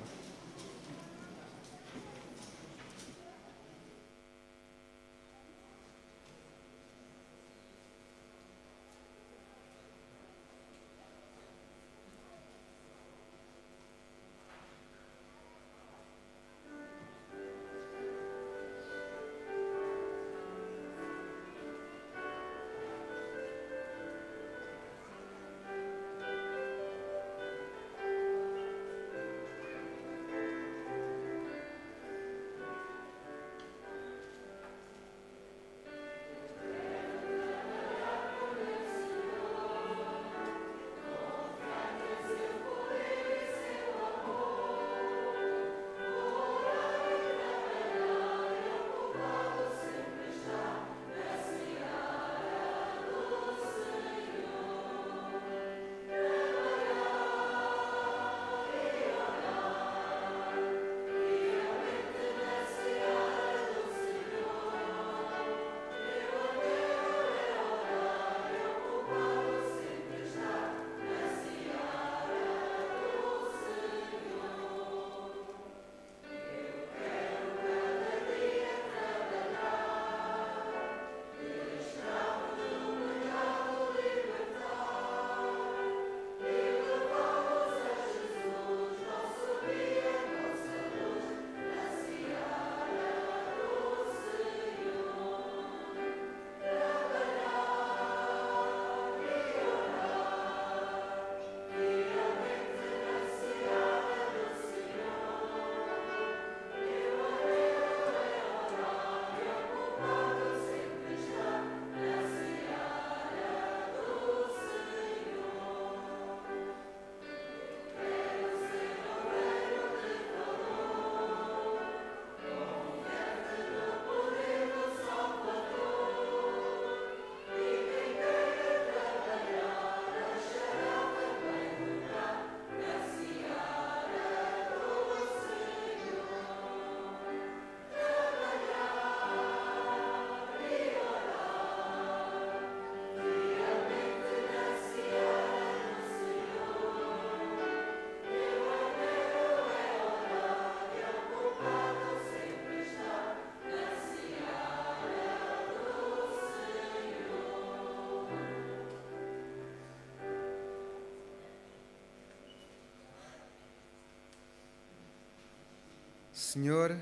Senhor,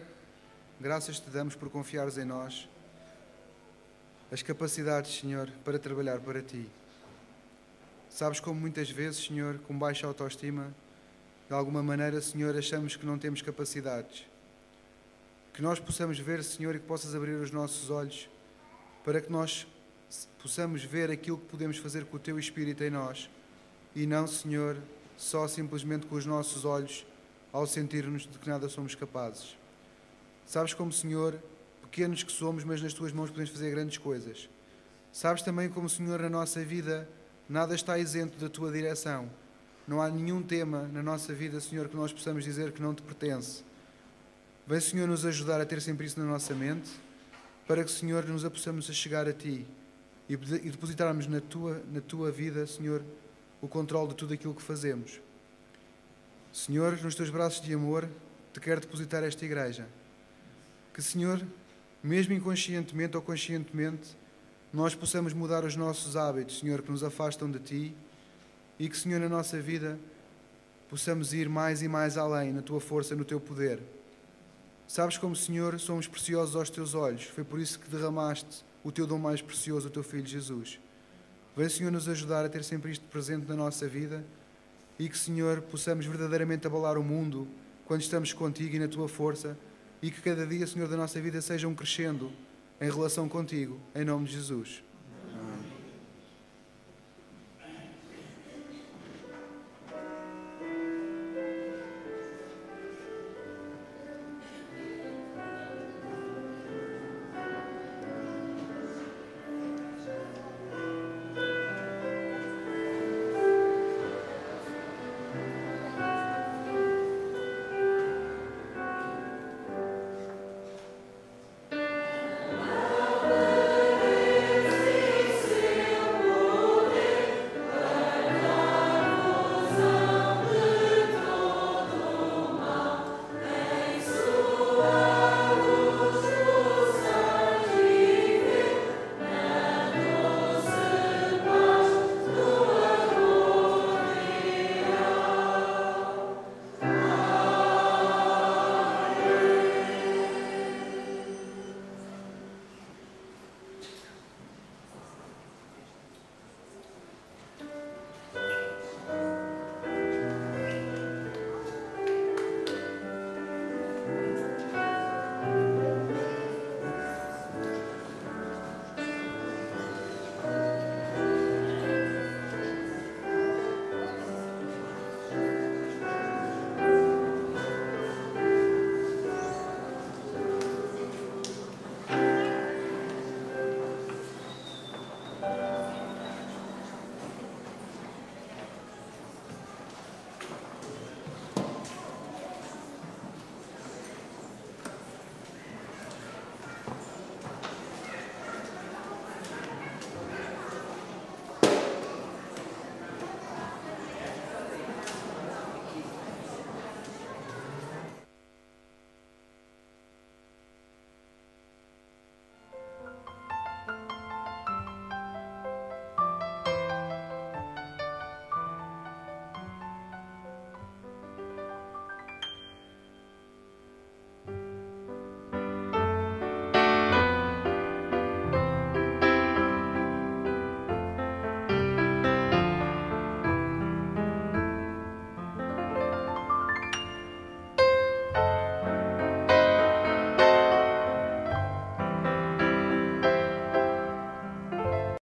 graças te damos por confiares em nós as capacidades, Senhor, para trabalhar para Ti. Sabes como muitas vezes, Senhor, com baixa autoestima, de alguma maneira, Senhor, achamos que não temos capacidades. Que nós possamos ver, Senhor, e que possas abrir os nossos olhos para que nós possamos ver aquilo que podemos fazer com o Teu Espírito em nós e não, Senhor, só simplesmente com os nossos olhos ao sentir-nos de que nada somos capazes. Sabes como, Senhor, pequenos que somos, mas nas Tuas mãos podemos fazer grandes coisas. Sabes também como, Senhor, na nossa vida nada está isento da Tua direção. Não há nenhum tema na nossa vida, Senhor, que nós possamos dizer que não Te pertence. Vem, Senhor, nos ajudar a ter sempre isso na nossa mente, para que, Senhor, nos possamos chegar a Ti e depositarmos na Tua vida, Senhor, o controle de tudo aquilo que fazemos. Senhor, nos Teus braços de amor, Te quero depositar esta igreja. Que, Senhor, mesmo inconscientemente ou conscientemente, nós possamos mudar os nossos hábitos, Senhor, que nos afastam de Ti e que, Senhor, na nossa vida possamos ir mais e mais além na Tua força, no Teu poder. Sabes como, Senhor, somos preciosos aos Teus olhos. Foi por isso que derramaste o Teu dom mais precioso, o Teu Filho Jesus. Vem, Senhor, nos ajudar a ter sempre isto presente na nossa vida e que, Senhor, possamos verdadeiramente abalar o mundo quando estamos contigo e na Tua força e que cada dia, Senhor, da nossa vida seja um crescendo em relação contigo, em nome de Jesus.